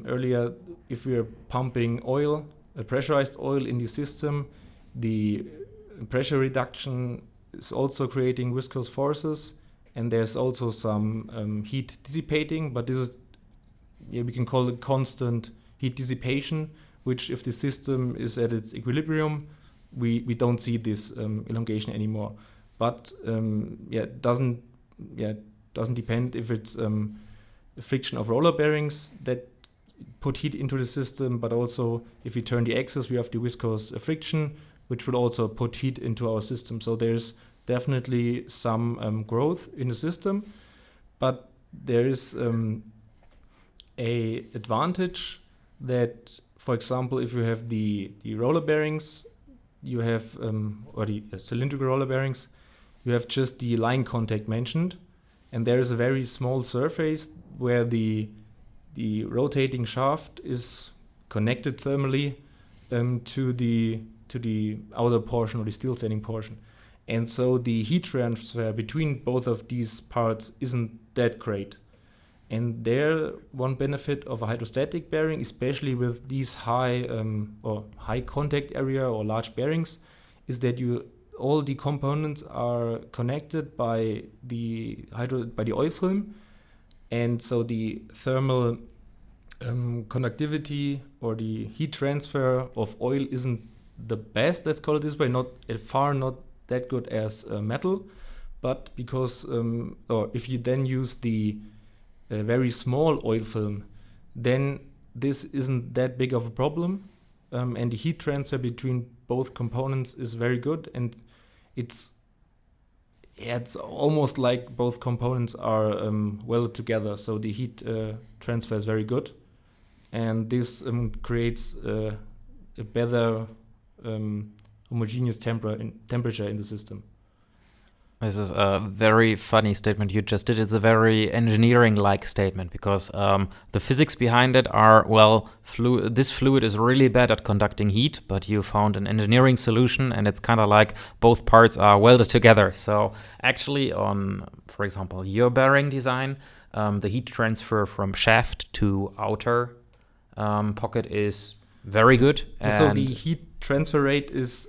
earlier, if we are pumping oil, a pressurized oil in the system, the pressure reduction is also creating viscous forces, and there's also some heat dissipating, but this is, we can call it constant heat dissipation, which if the system is at its equilibrium, we don't see this elongation anymore. But it doesn't depend if it's the friction of roller bearings that put heat into the system, but also if we turn the axis, we have the viscous friction, which will also put heat into our system. So there's definitely some growth in the system, but there is a advantage that, for example, if you have the roller bearings, you have or the cylindrical roller bearings, you have just the line contact mentioned, and there is a very small surface where the rotating shaft is connected thermally to the outer portion or the steel standing portion, and so the heat transfer between both of these parts isn't that great. And there, one benefit of a hydrostatic bearing, especially with these high contact area or large bearings, is that all the components are connected by the oil film, and so the thermal conductivity or the heat transfer of oil isn't the best. Let's call it this way. Not that good as metal, but because or if you then use the very small oil film, then this isn't that big of a problem, and the heat transfer between both components is very good, and it's almost like both components are welded together, so the heat transfer is very good, and this creates a better homogeneous temperature in the system. This is a very funny statement you just did. It's a very engineering-like statement because the physics behind it are, well, this fluid is really bad at conducting heat, but you found an engineering solution, and it's kind of like both parts are welded together. So actually on, for example, your bearing design, the heat transfer from shaft to outer pocket is very good. So the heat transfer rate is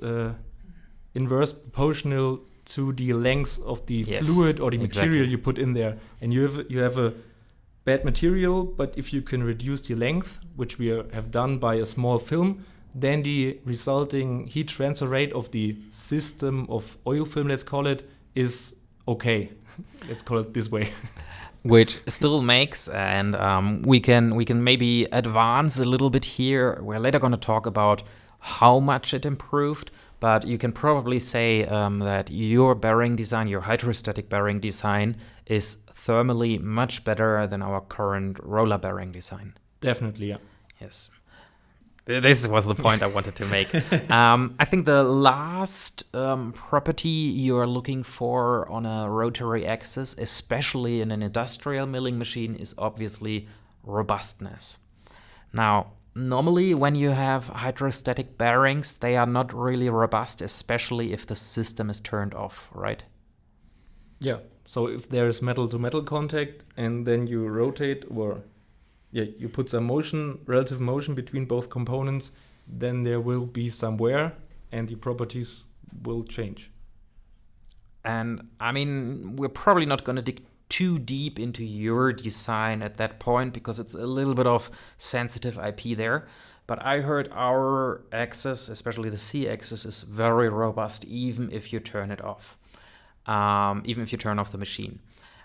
inverse proportional to the length of the fluid or the material you put in there. And you have a bad material, but if you can reduce the length, which we have done by a small film, then the resulting heat transfer rate of the system of oil film, let's call it, is okay. Let's call it this way. Which still makes, and we can maybe advance a little bit here. We're later going to talk about how much it improved, but you can probably say that your bearing design, your hydrostatic bearing design, is thermally much better than our current roller bearing design. Definitely, yeah. Yes. This was the point I wanted to make. I think the last property you're looking for on a rotary axis, especially in an industrial milling machine, is obviously robustness. Now, normally when you have hydrostatic bearings, they are not really robust, especially if the system is turned off, right? Yeah, so if there is metal-to-metal contact and then you rotate or you put some motion, relative motion between both components, then there will be some wear and the properties will change. And I mean, we're probably not going to dig too deep into your design at that point because it's a little bit of sensitive IP there. But I heard our axis, especially the C axis, is very robust even if you turn it off, even if you turn off the machine.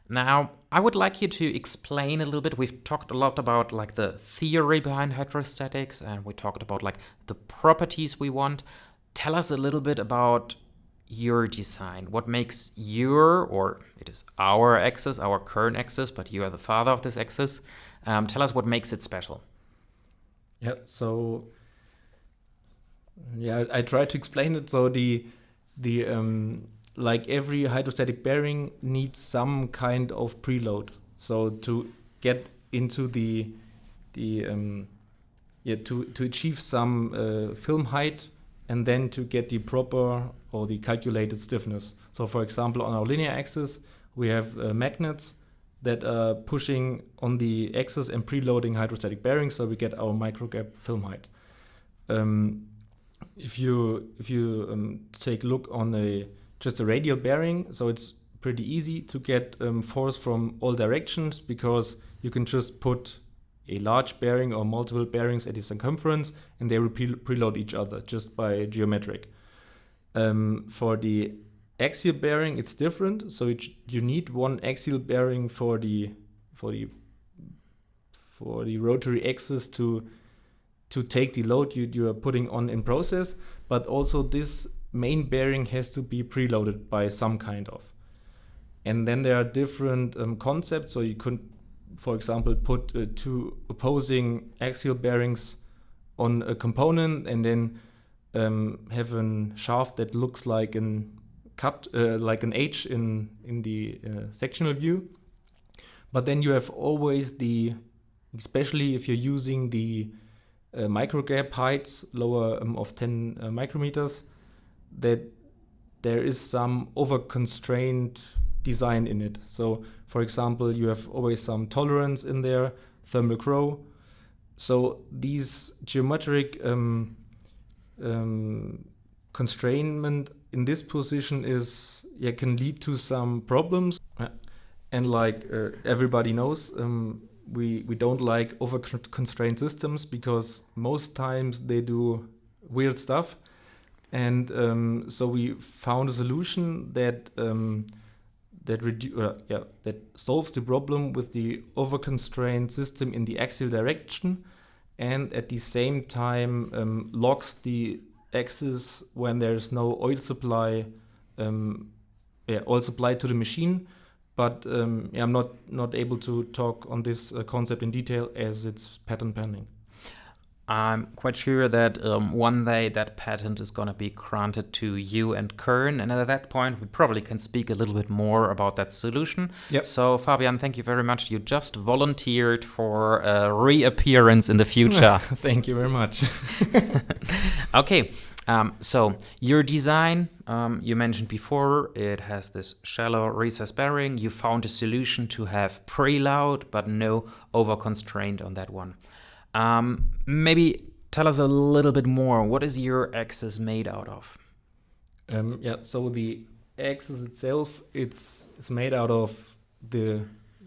Now, I would like you to explain a little bit. We've talked a lot about like the theory behind hydrostatics, and we talked about like the properties we want. Tell us a little bit about your design. What makes your, or it is our axis, our Kern axis, but you are the father of this axis. Tell us what makes it special. Yeah, so I try to explain it. So the like every hydrostatic bearing needs some kind of preload. So to get into to achieve some film height and then to get the proper or the calculated stiffness. So for example, on our linear axis, we have magnets that are pushing on the axis and preloading hydrostatic bearings, so we get our microgap film height. If you take a look on just a radial bearing, so it's pretty easy to get force from all directions because you can just put a large bearing or multiple bearings at the circumference and they will preload each other just by geometric. For the axial bearing, it's different. So you need one axial bearing for the rotary axis to take the load you are putting on in process, but also this main bearing has to be preloaded by some kind of. And then there are different concepts. So you could, for example, put two opposing axial bearings on a component and then have a shaft that looks like like an H in the sectional view. But then you have always especially if you're using the microgap heights lower of 10 micrometers, that there is some over-constrained design in it. So, for example, you have always some tolerance in there, thermal crow. So these geometric constrainment in this position can lead to some problems. And like everybody knows, we don't like over-constrained systems because most times they do weird stuff. And so we found a solution that solves the problem with the over-constrained system in the axial direction, and at the same time locks the axis when there's no oil supply to the machine. But I'm not able to talk on this concept in detail as it's patent pending. I'm quite sure that one day that patent is going to be granted to you and Kern, and at that point we probably can speak a little bit more about that solution. Yep. So Fabian, thank you very much. You just volunteered for a reappearance in the future. Thank you very much. Okay, so your design, you mentioned before, it has this shallow recess bearing. You found a solution to have preload but no over-constraint on that one. Maybe tell us a little bit more. What is your axis made out of? So the axis itself, it's made out of the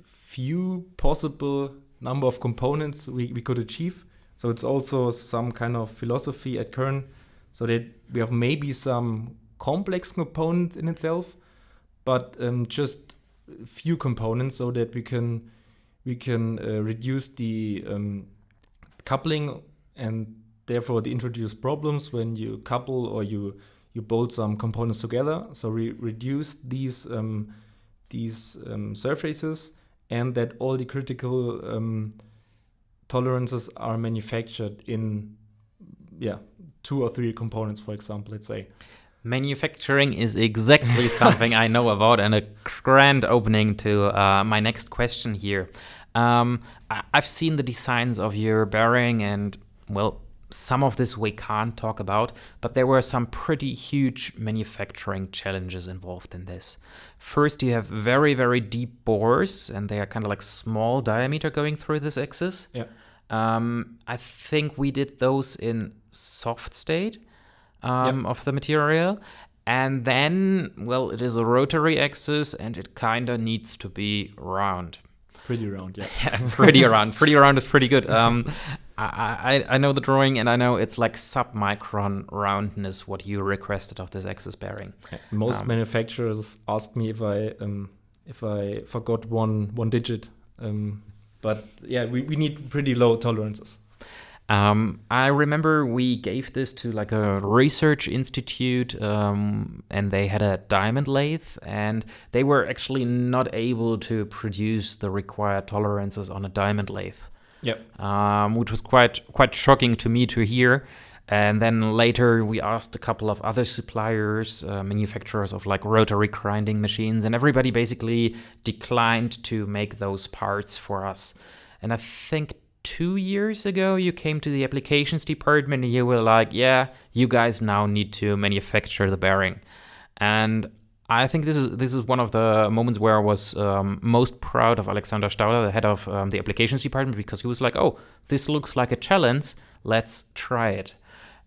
few possible number of components we could achieve. So it's also some kind of philosophy at Kern, so that we have maybe some complex components in itself, but just few components so that we can reduce the coupling and therefore the introduced problems when you couple or you bolt some components together. So we reduce these surfaces and that all the critical tolerances are manufactured in 2 or 3 components, for example, let's say. Manufacturing is exactly something I know about, and a grand opening to my next question here. I've seen the designs of your bearing, and well, some of this we can't talk about, but there were some pretty huge manufacturing challenges involved in this. First, you have very, very deep bores, and they are kind of like small diameter going through this axis. Yeah. I think we did those in soft state of the material. And then, well, it is a rotary axis, and it kind of needs to be round. Pretty round, yeah. Yeah, pretty round. Pretty round is pretty good. I know the drawing, and I know it's like sub-micron roundness what you requested of this axis bearing. Most manufacturers ask me if I forgot one digit, but yeah, we need pretty low tolerances. I remember we gave this to like a research institute, and they had a diamond lathe, and they were actually not able to produce the required tolerances on a diamond lathe. Yep. Which was quite shocking to me to hear. And then later we asked a couple of other suppliers, manufacturers of like rotary grinding machines, and everybody basically declined to make those parts for us. And I think 2 years ago you came to the applications department and you were like, yeah, you guys now need to manufacture the bearing. And I think this is one of the moments where I was most proud of Alexander Stauder, the head of the applications department, because he was like, oh, this looks like a challenge, let's try it.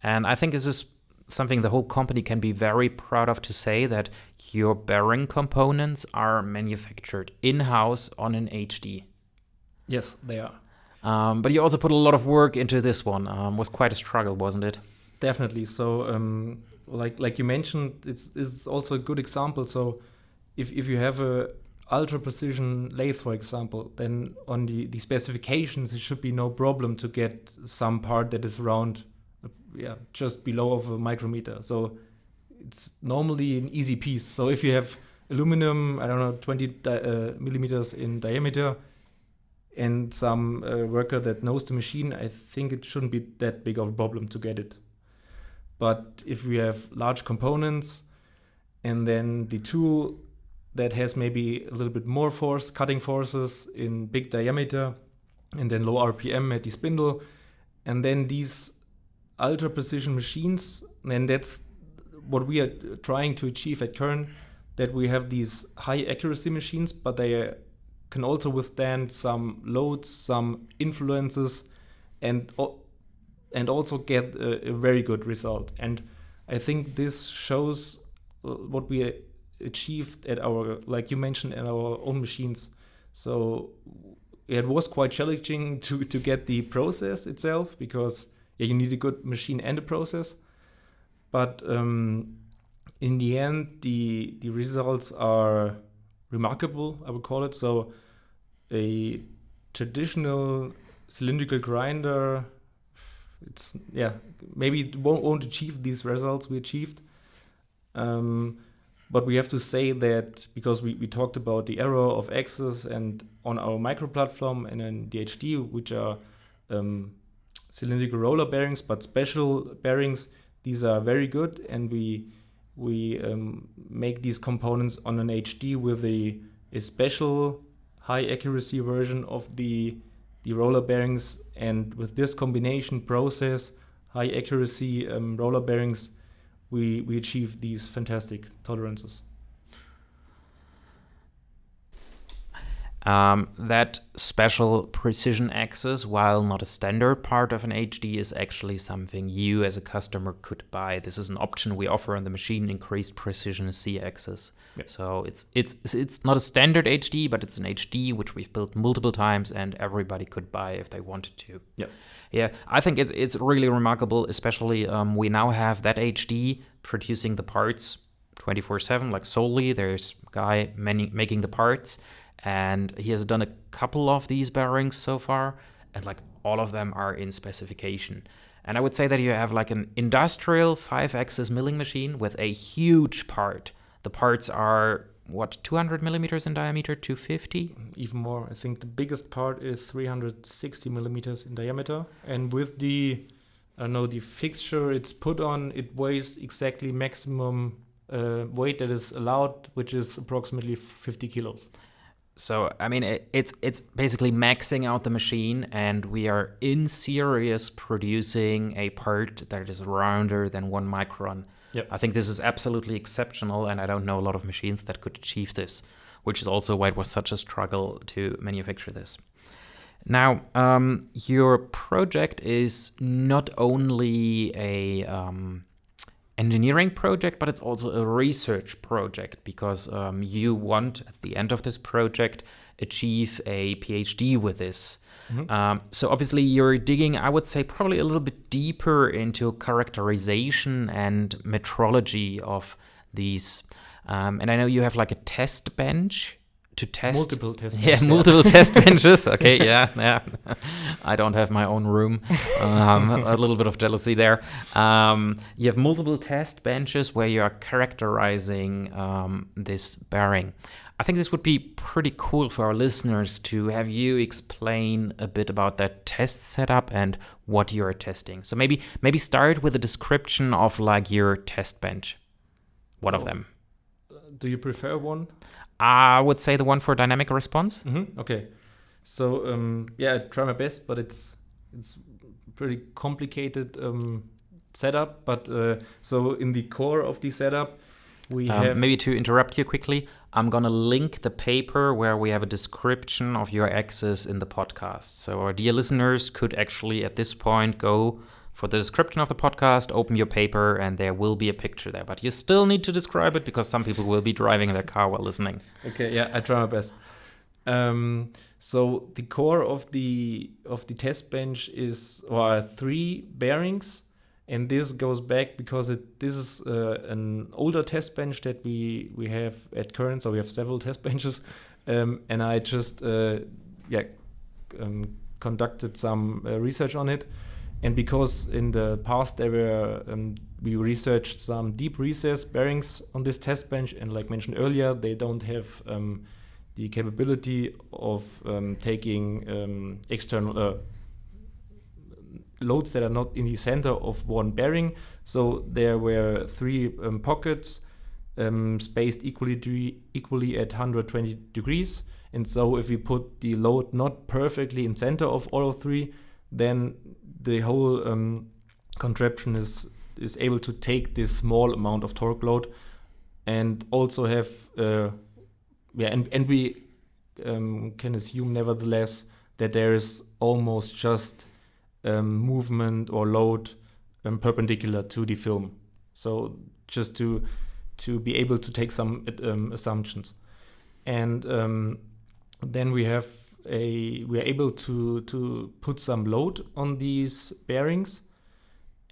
And I think this is something the whole company can be very proud of, to say that your bearing components are manufactured in-house on an HD. Yes, they are. But you also put a lot of work into this one. Was quite a struggle, wasn't it? Definitely. So, like you mentioned, it's also a good example. So, if you have a ultra precision lathe, for example, then on the specifications it should be no problem to get some part that is around, just below of a micrometer. So, it's normally an easy piece. So, if you have aluminum, 20 millimeters in diameter, and some worker that knows the machine, I think it shouldn't be that big of a problem to get it. But if we have large components, and then the tool that has maybe a little bit more force, cutting forces in big diameter, and then low RPM at the spindle, and then these ultra precision machines, and that's what we are trying to achieve at Kern, that we have these high accuracy machines, but they can also withstand some loads, some influences, and also get a very good result. And I think this shows what we achieved at our, like you mentioned, at our own machines. So it was quite challenging to get the process itself, because you need a good machine and a process. But in the end, the results are remarkable, I would call it. So a traditional cylindrical grinder, maybe it won't achieve these results we achieved. But we have to say that, because we talked about the error of axis, and on our micro platform and in the HD, which are cylindrical roller bearings, but special bearings, these are very good, and we make these components on an HD with a special high accuracy version of the roller bearings, and with this combination process, high accuracy roller bearings, we achieve these fantastic tolerances. That special precision axis, while not a standard part of an HD, is actually something you as a customer could buy. This is an option we offer on the machine, increased precision C axis. Yeah. So it's not a standard HD, but it's an HD which we've built multiple times, and everybody could buy if they wanted to. Yeah, I think it's really remarkable, especially we now have that HD producing the parts 24/7, like solely. There's a guy making the parts, and he has done a couple of these bearings so far, and like all of them are in specification. And I would say that you have like an industrial 5-axis milling machine with a huge part. The parts are 200 millimeters in diameter, 250? Even more. I think the biggest part is 360 millimeters in diameter. And with the fixture it's put on, it weighs exactly maximum weight that is allowed, which is approximately 50 kilos. So, I mean, it's basically maxing out the machine, and we are in series producing a part that is rounder than 1 micron. Yep. I think this is absolutely exceptional, and I don't know a lot of machines that could achieve this, which is also why it was such a struggle to manufacture this. Now, your project is not only a engineering project, but it's also a research project, because you want, at the end of this project, achieve a PhD with this. Mm-hmm. So obviously you're digging, I would say, probably a little bit deeper into characterization and metrology of these. And I know you have like a test bench to test. Multiple test benches. Yeah, multiple test benches. Okay, yeah. I don't have my own room. A little bit of jealousy there. You have multiple test benches where you are characterizing this bearing. I think this would be pretty cool for our listeners to have you explain a bit about that test setup and what you're testing. So maybe start with a description of like your test bench. One of them. Do you prefer one? I would say the one for dynamic response. Mm-hmm. Okay. So I try my best, but it's pretty complicated setup. But so in the core of the setup, we have... Maybe to interrupt you quickly, I'm going to link the paper where we have a description of your axis in the podcast. So our dear listeners could actually at this point go for the description of the podcast, open your paper, and there will be a picture there. But you still need to describe it because some people will be driving their car while listening. Okay, yeah, I try my best. So the core of the test bench is 3 bearings. And this goes back because this is an older test bench that we have at Kern. So we have several test benches, and I just conducted some research on it. And because in the past we researched some deep recess bearings on this test bench, and like mentioned earlier, they don't have the capability of taking external loads that are not in the center of one bearing. So there were 3 pockets spaced equally at 120 degrees. And so if we put the load not perfectly in center of all of 3, then the whole contraption is able to take this small amount of torque load, and also have and we can assume nevertheless that there is almost just movement or load perpendicular to the film. So just to be able to take some assumptions, and then we are able to put some load on these bearings,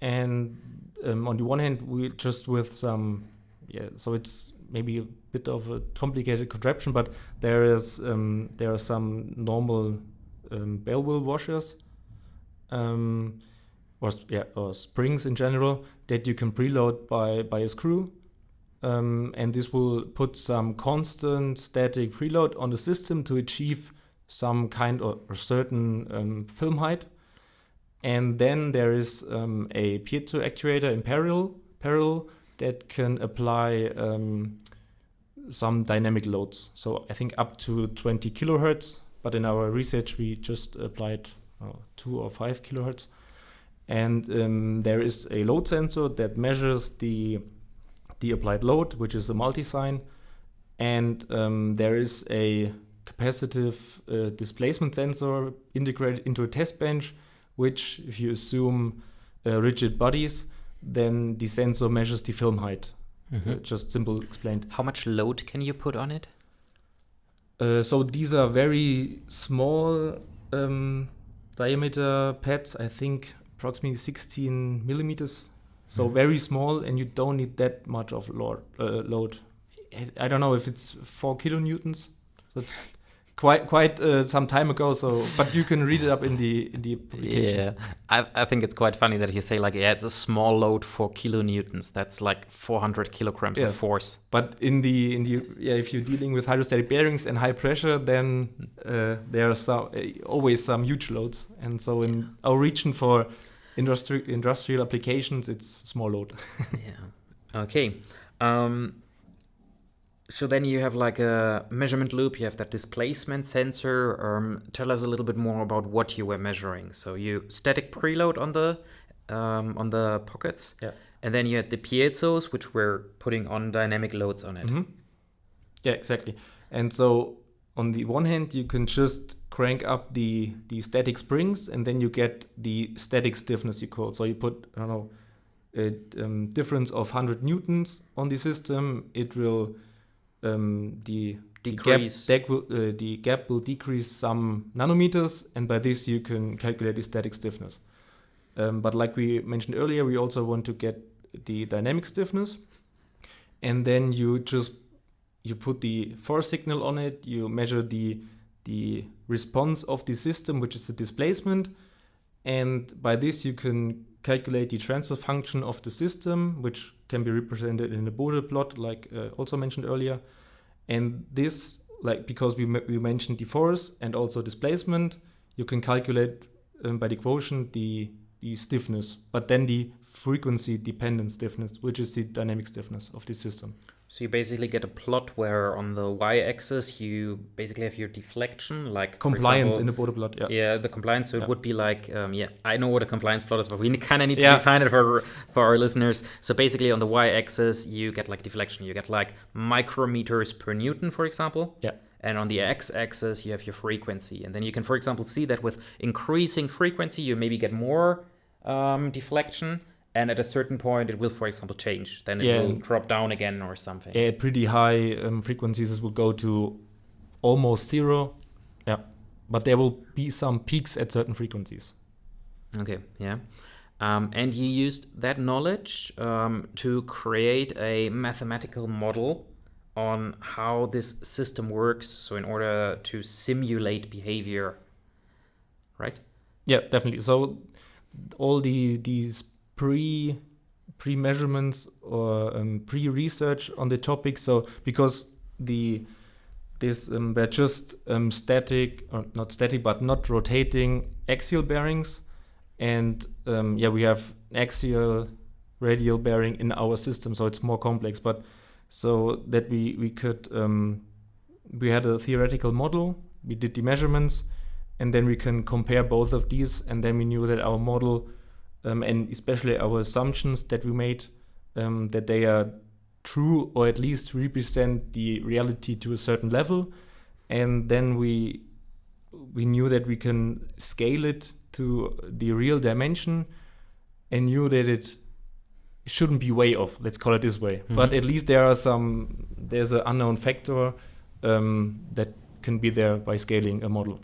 and on the one hand we just with some so it's maybe a bit of a complicated contraption, but there are some normal bell wheel washers or springs in general that you can preload by a screw, and this will put some constant static preload on the system to achieve some kind or certain film height. And then there is a piezo actuator in parallel that can apply some dynamic loads. So I think up to 20 kilohertz, but in our research we just applied 2 or 5 kilohertz. And there is a load sensor that measures the applied load, which is a multi-sign. And there is a capacitive displacement sensor integrated into a test bench, which, if you assume rigid bodies, then the sensor measures the film height. Mm-hmm. Just simple explained. How much load can you put on it? So these are very small diameter pads, I think approximately 16 millimeters. So very small, and you don't need that much of load. I don't know if it's 4 kilonewtons. That's quite some time ago. So, but you can read it up in the publication. Yeah, I think it's quite funny that you say like, yeah, it's a small load for kilonewtons. That's like 400 kilograms of force. But in the if you're dealing with hydrostatic bearings and high pressure, then there are always some huge loads. And so in our region for industrial applications, it's small load. Yeah. Okay. So then you have like a measurement loop, you have that displacement sensor. Tell us a little bit more about what you were measuring. So you static preload on the pockets, and then you had the piezos, which were putting on dynamic loads on it. Mm-hmm. Yeah, exactly. And so on the one hand, you can just crank up the static springs, and then you get the static stiffness, you call. So you put, I don't know, a difference of 100 newtons on the system. It will the gap will decrease some nanometers, and by this you can calculate the static stiffness. But like we mentioned earlier, we also want to get the dynamic stiffness, and then you put the force signal on it. You measure the response of the system, which is the displacement, and by this you can calculate the transfer function of the system, which can be represented in a Bode plot, like also mentioned earlier. And this, like, because we mentioned the force and also displacement, you can calculate by the quotient the stiffness, but then the frequency dependent stiffness, which is the dynamic stiffness of the system. So you basically get a plot where on the y-axis you basically have your deflection, like compliance in the Bode plot. Yeah, the compliance. So it would be like, I know what a compliance plot is, but we kind of need to define it for our listeners. So basically on the y-axis you get like deflection. You get like micrometers per Newton, for example. Yeah. And on the x-axis you have your frequency. And then you can, for example, see that with increasing frequency you maybe get more deflection. And at a certain point, it will, for example, change. Then it will drop down again or something. Yeah, at pretty high frequencies, it will go to almost zero. Yeah, but there will be some peaks at certain frequencies. Okay, yeah. And you used that knowledge to create a mathematical model on how this system works. So in order to simulate behavior, right? Yeah, definitely. So all these pre-measurements or pre-research on the topic. So because this were just static, or not static, but not rotating axial bearings, and we have axial radial bearing in our system, so it's more complex. But so that we could we had a theoretical model, we did the measurements, and then we can compare both of these, and then we knew that our model and especially our assumptions that we made, that they are true or at least represent the reality to a certain level. And then we knew that we can scale it to the real dimension, and knew that it shouldn't be way off, let's call it this way. Mm-hmm. But at least there's an unknown factor that can be there by scaling a model.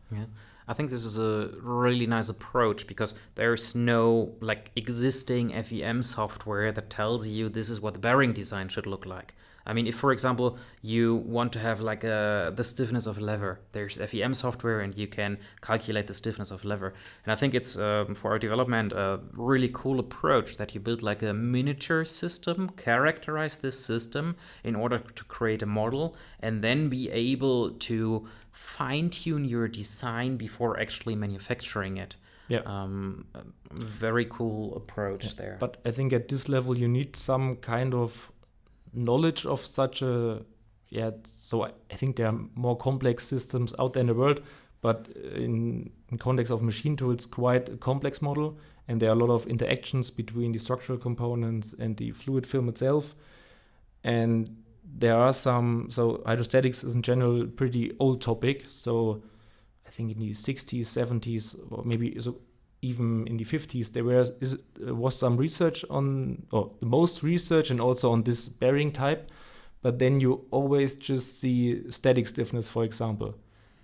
Yeah. I think this is a really nice approach because there's no like existing FEM software that tells you this is what the bearing design should look like. I mean, if, for example, you want to have like the stiffness of a lever, there's FEM software and you can calculate the stiffness of lever. And I think it's, for our development, a really cool approach that you build like a miniature system, characterize this system in order to create a model, and then be able to fine-tune your design before actually manufacturing it. Yeah. Very cool approach there. But I think at this level you need some kind of knowledge of such a so I think there are more complex systems out there in the world, but in context of machine tools, quite a complex model, and there are a lot of interactions between the structural components and the fluid film itself. And there are so hydrostatics is in general a pretty old topic, so I think in the 60s, 70s, or maybe even in the 50s, there was some research on, or the most research, and also on this bearing type. But then you always just see static stiffness, for example,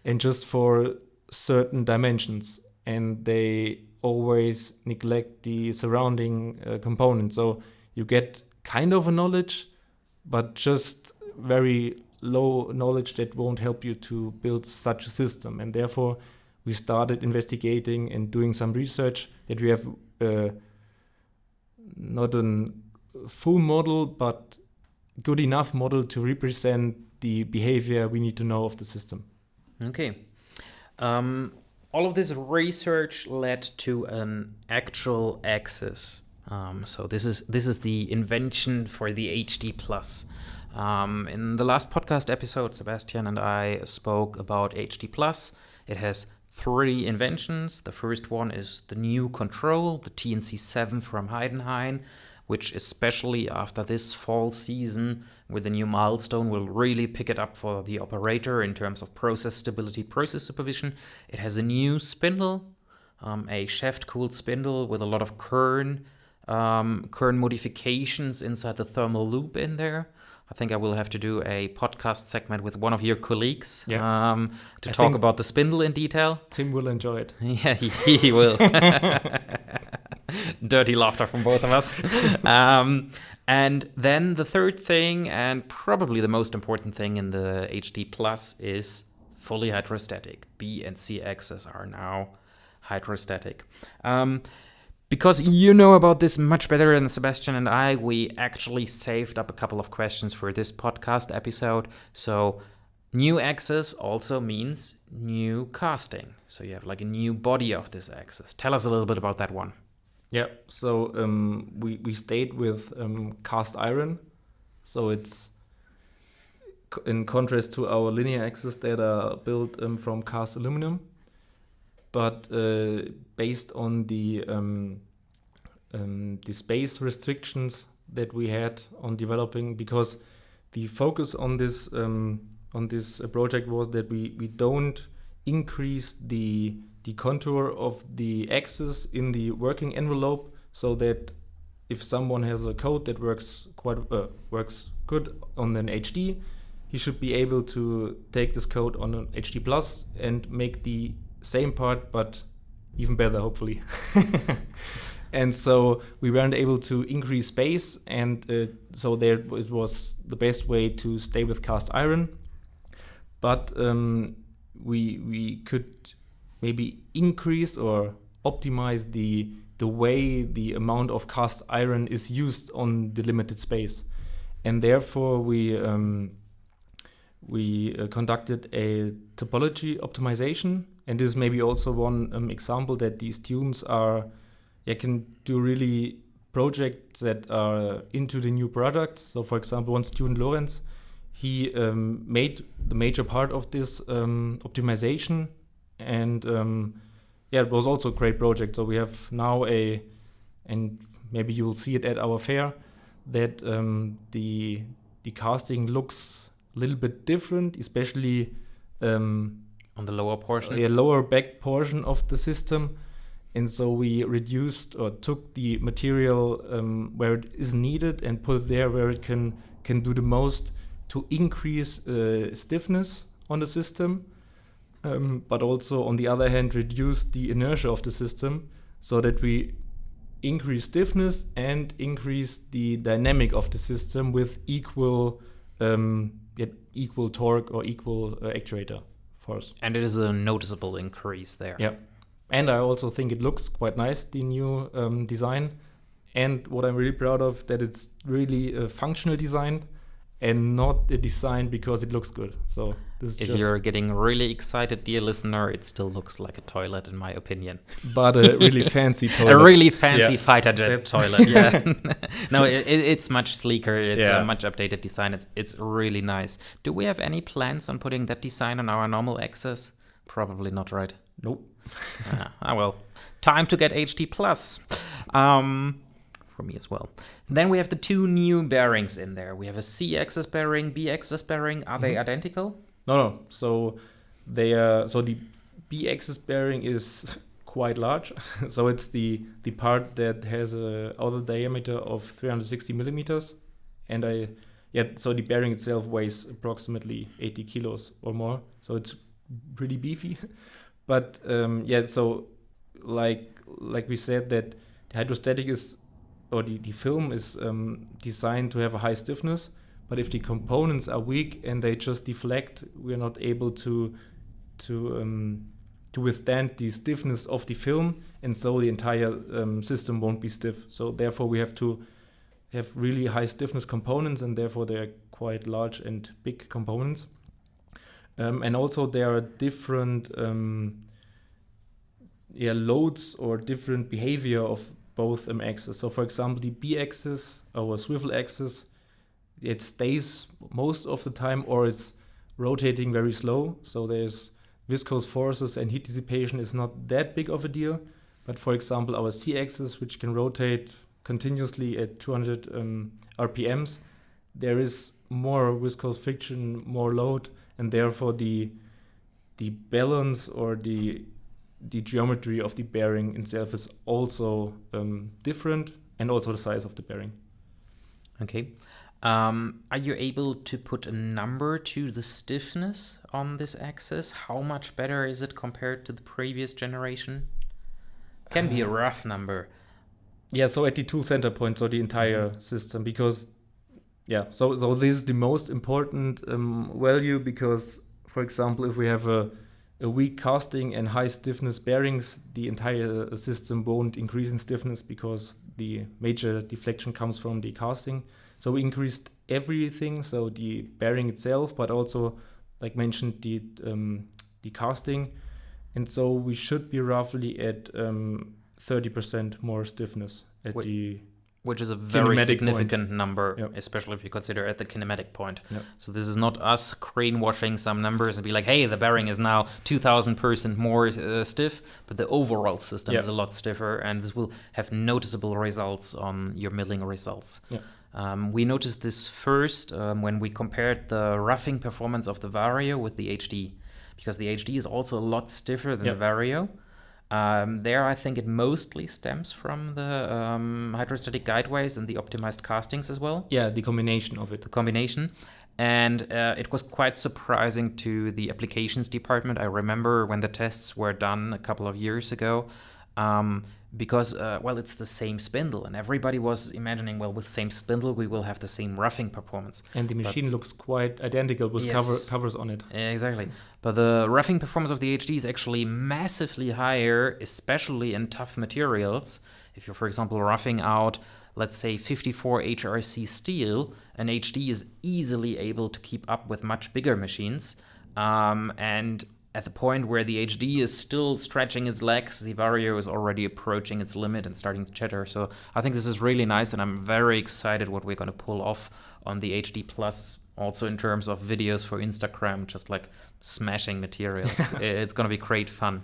and just for certain dimensions. And they always neglect the surrounding components. So you get kind of a knowledge, but just very low knowledge that won't help you to build such a system. And therefore, we started investigating and doing some research that we have not a full model, but good enough model to represent the behavior we need to know of the system. Okay. All of this research led to an actual axis. So this is the invention for the HD Plus. In the last podcast episode, Sebastian and I spoke about HD Plus. It has 3 inventions. The first one is the new control, the TNC7 from Heidenhain, which especially after this fall season with the new milestone will really pick it up for the operator in terms of process stability, process supervision. It has a new spindle, a shaft-cooled spindle with a lot of Kern modifications inside the thermal loop in there. I think I will have to do a podcast segment with one of your colleagues to talk about the spindle in detail. Tim will enjoy it. Yeah, he will. Dirty laughter from both of us. And then the third thing, and probably the most important thing in the HD Plus, is fully hydrostatic. B and C axes are now hydrostatic. Because you know about this much better than Sebastian and I, we actually saved up a couple of questions for this podcast episode. So new axis also means new casting. So you have like a new body of this axis. Tell us a little bit about that one. Yeah, so we stayed with cast iron. So it's in contrast to our linear axes that are built from cast aluminum. But based on the space restrictions that we had on developing, because the focus on this project was that we don't increase the contour of the axis in the working envelope, so that if someone has a code that works good on an HD, he should be able to take this code on an HD Plus and make the same part, but even better, hopefully. And so we weren't able to increase space, and so there it was the best way to stay with cast iron. But we could maybe increase or optimize the way the amount of cast iron is used on the limited space, and therefore we conducted a topology optimization. And this is maybe also one example that the students can do really projects that are into the new product. So for example, one student, Lorenz, he made the major part of this optimization, and it was also a great project. So we have now and maybe you will see it at our fair, that the casting looks a little bit different, especially on the lower portion? A lower back portion of the system. And so we reduced or took the material where it is needed and put it there where it can do the most to increase stiffness on the system, but also on the other hand reduce the inertia of the system, so that we increase stiffness and increase the dynamic of the system with equal torque or equal actuator force. And it is a noticeable increase there. Yeah. And I also think it looks quite nice, the new design. And what I'm really proud of, that it's really a functional design and not a design because it looks good. So this is if you're getting really excited, dear listener, it still looks like a toilet in my opinion. But a really fancy toilet. A really fancy fighter jet toilet, yeah. No, it's much sleeker. It's a much updated design. It's really nice. Do we have any plans on putting that design on our normal axis? Probably not, right? Nope. Well, time to get HD Plus. For me as well. Then we have the 2 new bearings in there. We have a C-axis bearing, B-axis bearing. Are they identical? No. So the B-axis bearing is quite large. So it's the part that has a outer diameter of 360 millimeters, and so the bearing itself weighs approximately 80 kilos or more. So it's pretty beefy. But so like we said, that the hydrostatic is, or the film is designed to have a high stiffness, But if the components are weak and they just deflect, we are not able to withstand the stiffness of the film, and so the entire system won't be stiff. So therefore we have to have really high stiffness components, and therefore they are quite large and big components. And also there are different loads or different behavior of both axes. So for example, the B-axis, our swivel axis, it stays most of the time, or it's rotating very slow. So there's viscous forces and heat dissipation is not that big of a deal. But for example, our C-axis, which can rotate continuously at 200 RPMs, there is more viscous friction, more load, and therefore the balance or the geometry of the bearing itself is also different, and also the size of the bearing. Okay. Are you able to put a number to the stiffness on this axis? How much better is it compared to the previous generation? Can be a rough number. Yeah, so at the tool center point, so the entire system, because so this is the most important value, because for example, if we have a weak casting and high stiffness bearings, the entire system won't increase in stiffness because the major deflection comes from the casting. So we increased everything, so the bearing itself, but also, like mentioned, the casting. And so we should be roughly at 30% more stiffness at which is a very significant point. Number, Yep. Especially if you consider at the kinematic point. Yep. So this is not us crane washing some numbers and be like, hey, the bearing is now 2,000% more stiff, but the overall system is a lot stiffer, and this will have noticeable results on your milling results. Yeah. We noticed this first when we compared the roughing performance of the Vario with the HD, because the HD is also a lot stiffer than the Vario. There, I think it mostly stems from the hydrostatic guideways and the optimized castings as well. Yeah, the combination of it. The combination. And it was quite surprising to the applications department. I remember when the tests were done a couple of years ago, because, it's the same spindle. And everybody was imagining, with same spindle, we will have the same roughing performance. And the machine looks quite identical with covers on it. Exactly. But the roughing performance of the HD is actually massively higher, especially in tough materials. If you're, for example, roughing out, let's say, 54 HRC steel, an HD is easily able to keep up with much bigger machines. And at the point where the HD is still stretching its legs, the Vario is already approaching its limit and starting to chatter. So I think this is really nice, and I'm very excited what we're going to pull off on the HD Plus, also in terms of videos for Instagram, just like smashing material. It's going to be great fun.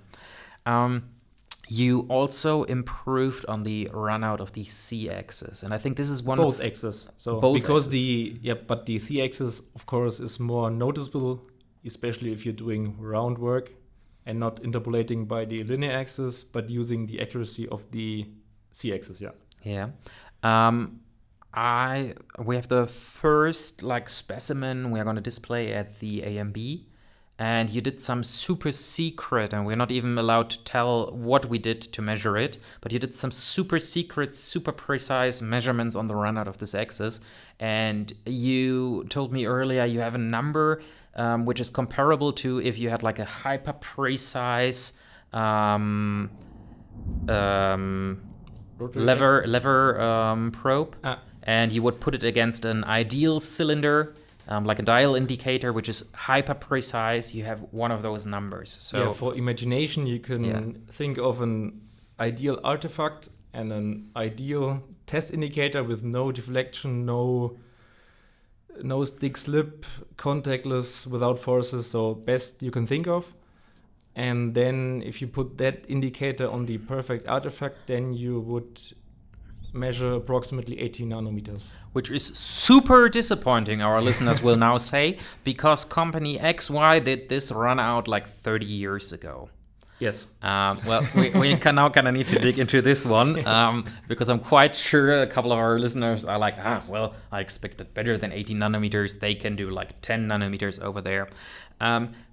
You also improved on the run out of the C-axis, and I think this is one both axes. So both because axes. But the C-axis, of course, is more noticeable, especially if you're doing round work and not interpolating by the linear axis, but using the accuracy of the C-axis. Yeah. We have the first specimen we are going to display at the AMB, and you did some super secret, and we're not even allowed to tell what we did to measure it, but you did some super secret, super precise measurements on the run out of this axis. And you told me earlier you have a number which is comparable to if you had a hyper precise lever probe, and you would put it against an ideal cylinder, like a dial indicator, which is hyper precise. You have one of those numbers. So for imagination, you can think of an ideal artifact and an ideal test indicator with no deflection, no stick slip, contactless, without forces, so best you can think of. And then if you put that indicator on the perfect artifact, then you would measure approximately 18 nanometers. Which is super disappointing, our listeners will now say, because company XY did this run out 30 years ago. Yes. We now kind of need to dig into this one, because I'm quite sure a couple of our listeners are like, I expected better than 18 nanometers. They can do 10 nanometers over there.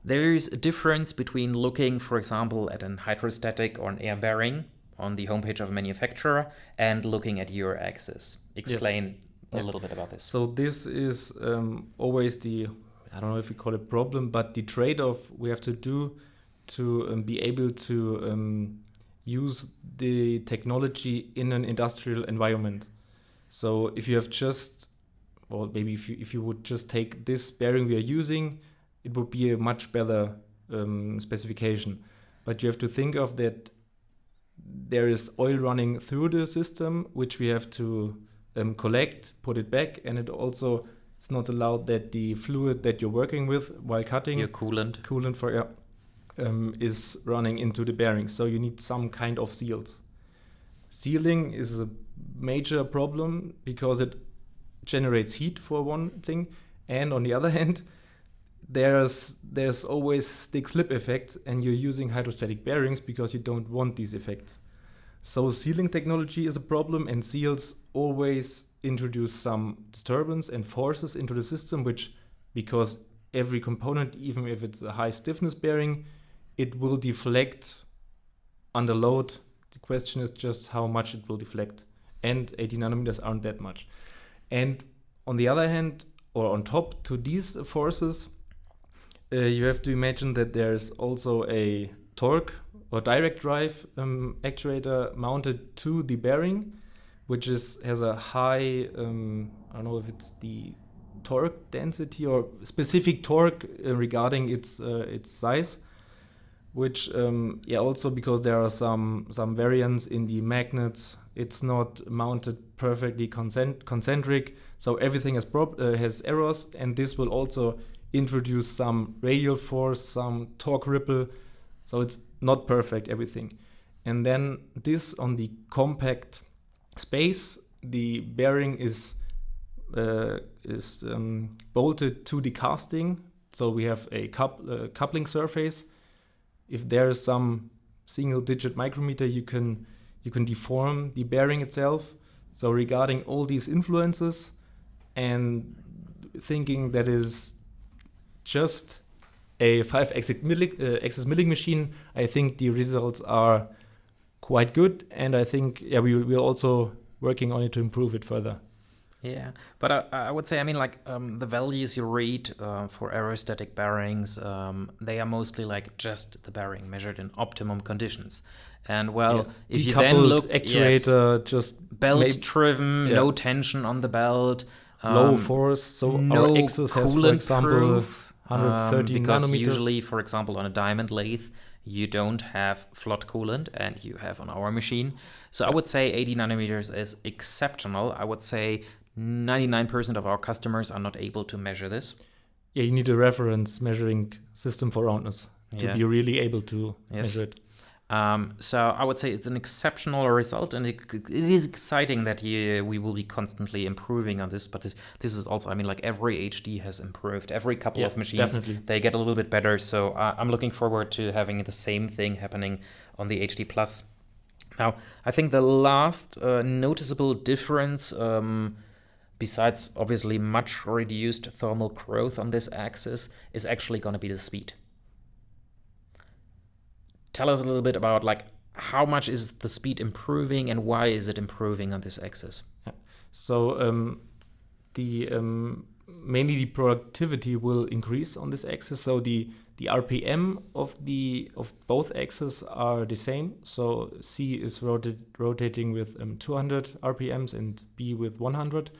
There's a difference between looking, for example, at an hydrostatic or an air bearing on the homepage of a manufacturer and looking at your axis. Explain a little bit about this. So this is always the, I don't know if we call it problem, but the trade-off we have to do to be able to use the technology in an industrial environment. So if you have just, well, maybe if you would just take this bearing we are using, it would be a much better specification. But you have to think of that there is oil running through the system, which we have to collect, put it back, and it's not allowed that the fluid that you're working with while cutting, your coolant is running into the bearings. So you need some kind of seals. Sealing is a major problem because it generates heat for one thing, and on the other hand, there's always stick-slip effects, and you're using hydrostatic bearings because you don't want these effects. So sealing technology is a problem, and seals always introduce some disturbance and forces into the system, which, because every component, even if it's a high stiffness bearing, it will deflect under load. The question is just how much it will deflect. And 80 nanometers aren't that much. And on the other hand, or on top to these forces, you have to imagine that there's also a torque or direct drive actuator mounted to the bearing, which has a high, I don't know if it's the torque density or specific torque regarding its size, which also because there are some variants in the magnets, it's not mounted perfectly concentric, so everything has errors, and this will also introduce some radial force, some torque ripple, so it's not perfect everything. And then this on the compact space, the bearing is bolted to the casting, so we have a coupling surface. If there is some single-digit micrometer, you can deform the bearing itself. So regarding all these influences and thinking that is just a 5-axis milling machine, I think the results are quite good, and I think we're also working on it to improve it further. Yeah, but I would say, the values you read for aerostatic bearings, they are mostly like just the bearing measured in optimum conditions. And if you then look, actuator, just belt-driven, no tension on the belt, low force. So no our axis has, for example, 130 because nanometers. Usually, for example, on a diamond lathe, you don't have flood coolant, and you have on our machine. So I would say 80 nanometers is exceptional. I would say 99% of our customers are not able to measure this. Yeah, you need a reference measuring system for roundness to be really able to measure it. So I would say it's an exceptional result, and it is exciting that we will be constantly improving on this. But this is also, every HD has improved. Every couple of machines, definitely. They get a little bit better. So I'm looking forward to having the same thing happening on the HD Plus. Now, I think the last noticeable difference, besides obviously much reduced thermal growth on this axis, is actually going to be the speed. Tell us a little bit about how much is the speed improving and why is it improving on this axis? Yeah. So mainly the productivity will increase on this axis. So the RPM of both axes are the same. So C is rotating with 200 RPMs and B with 100.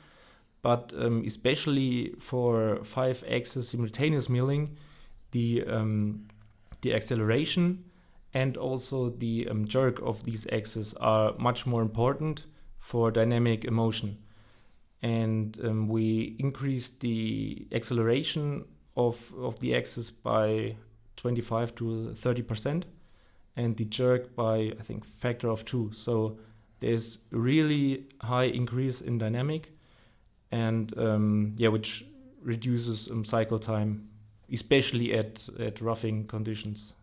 But especially for 5-axis simultaneous milling, the acceleration and also the jerk of these axes are much more important for dynamic motion. And we increased the acceleration of the axis by 25 to 30%, and the jerk by, I think, factor of 2. So there's really high increase in dynamic, and which reduces cycle time, especially at roughing conditions.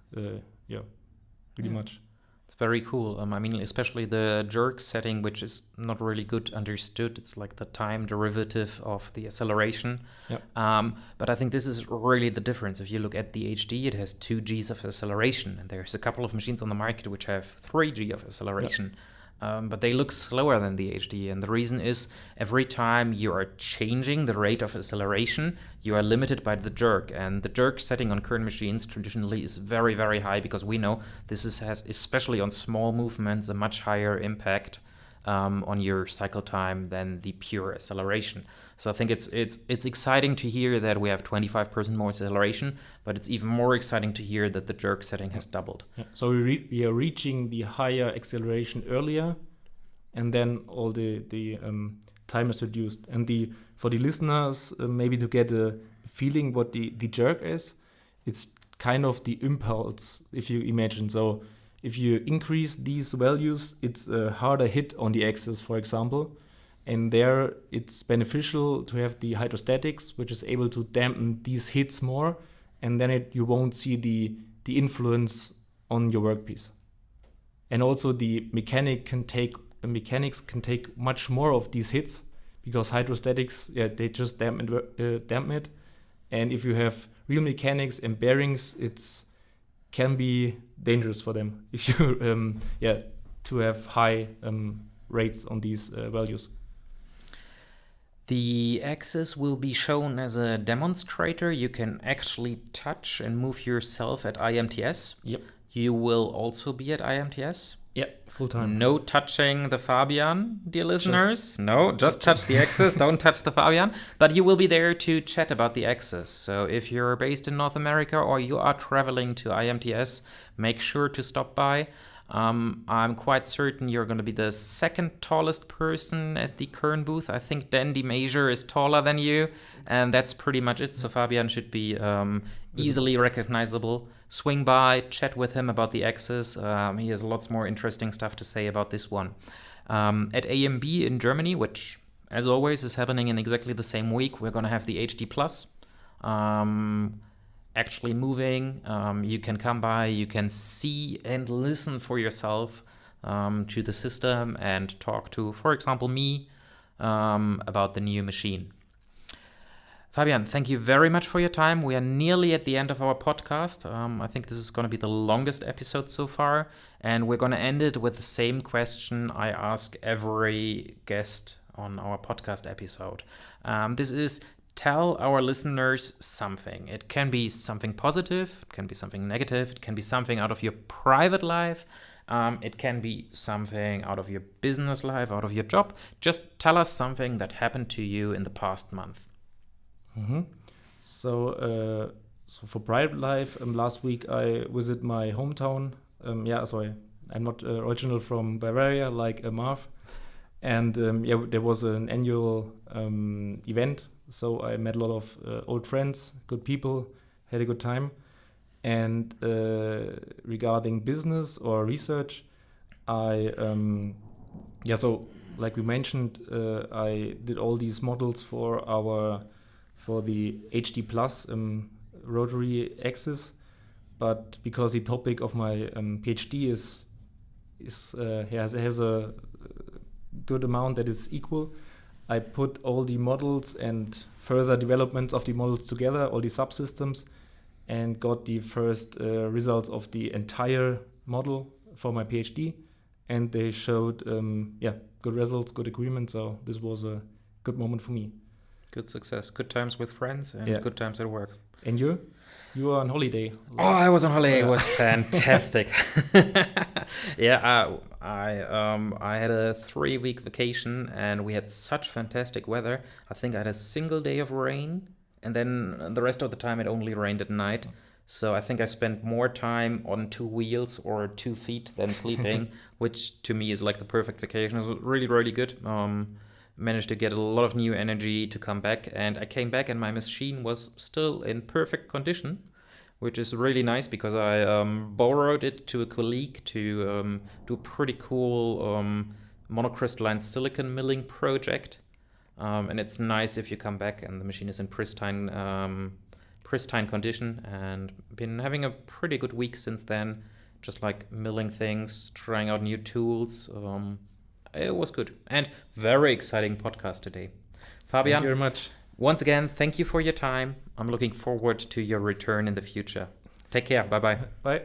Pretty much. It's very cool. Especially the jerk setting, which is not really good understood. It's like the time derivative of the acceleration. Yep. But I think this is really the difference. If you look at the HD, it has 2 Gs of acceleration, and there's a couple of machines on the market which have 3 G of acceleration. but they look slower than the HD. And the reason is every time you are changing the rate of acceleration, you are limited by the jerk. And the jerk setting on Kern machines traditionally is very, very high, because we know this has, especially on small movements, a much higher impact on your cycle time than the pure acceleration. So I think it's exciting to hear that we have 25% more acceleration, but it's even more exciting to hear that the jerk setting has doubled. Yeah. So we are reaching the higher acceleration earlier, and then all the time is reduced. And for the listeners, maybe to get a feeling what the jerk is, it's kind of the impulse, if you imagine. So if you increase these values, it's a harder hit on the axis, for example. And there it's beneficial to have the hydrostatics, which is able to dampen these hits more, and then you won't see the influence on your workpiece. And also the mechanics can take much more of these hits, because hydrostatics, they just dampen it. And if you have real mechanics and bearings, it's can be dangerous for them if you to have high rates on these values. The axis will be shown as a demonstrator. You can actually touch and move yourself at IMTS. Yep. You will also be at IMTS. Yeah, full time. No touching the Fabian, dear listeners. Just touch the axis, don't touch the Fabian. But you will be there to chat about the axis. So if you're based in North America or you are traveling to IMTS, make sure to stop by. I'm quite certain you're going to be the second tallest person at the Kern booth. I think Dan DeMajor is taller than you, and that's pretty much it. So Fabian should be easily recognizable. Swing by, chat with him about the axis. He has lots more interesting stuff to say about this one. At AMB in Germany, which, as always, is happening in exactly the same week, we're going to have the HD Plus. Actually moving. You can come by, you can see and listen for yourself to the system and talk to, for example, me about the new machine. Fabian, thank you very much for your time. We are nearly at the end of our podcast. I think this is going to be the longest episode so far, and we're going to end it with the same question I ask every guest on our podcast episode. This is: tell our listeners something. It can be something positive, it can be something negative, it can be something out of your private life, it can be something out of your business life, out of your job. Just tell us something that happened to you in the past month. Mm-hmm. So for private life, last week I visited my hometown. I'm not original from Bavaria like Marv. And there was an annual event. So I met a lot of old friends, good people, had a good time. And regarding business or research, so like we mentioned, I did all these models for the HD Plus rotary axis. But because the topic of my PhD has a good amount that is equal, I put all the models and further developments of the models together, all the subsystems, and got the first results of the entire model for my PhD. And they showed, good results, good agreement. So this was a good moment for me. Good success, good times with friends, and good times at work. And you? You were on holiday. Oh, I was on holiday. It was fantastic. I had a 3-week vacation, and we had such fantastic weather. I think I had a single day of rain, and then the rest of the time it only rained at night. So I think I spent more time on 2 wheels or 2 feet than sleeping, which to me is like the perfect vacation. It was really, really good. Managed to get a lot of new energy to come back, and I came back and my machine was still in perfect condition, which is really nice because I borrowed it to a colleague to do a pretty cool monocrystalline silicon milling project, and it's nice if you come back and the machine is in pristine condition, and been having a pretty good week since then, just like milling things, trying out new tools. It was good and very exciting podcast today. Fabian, thank you very much. Once again, thank you for your time. I'm looking forward to your return in the future. Take care. Bye-bye. Bye.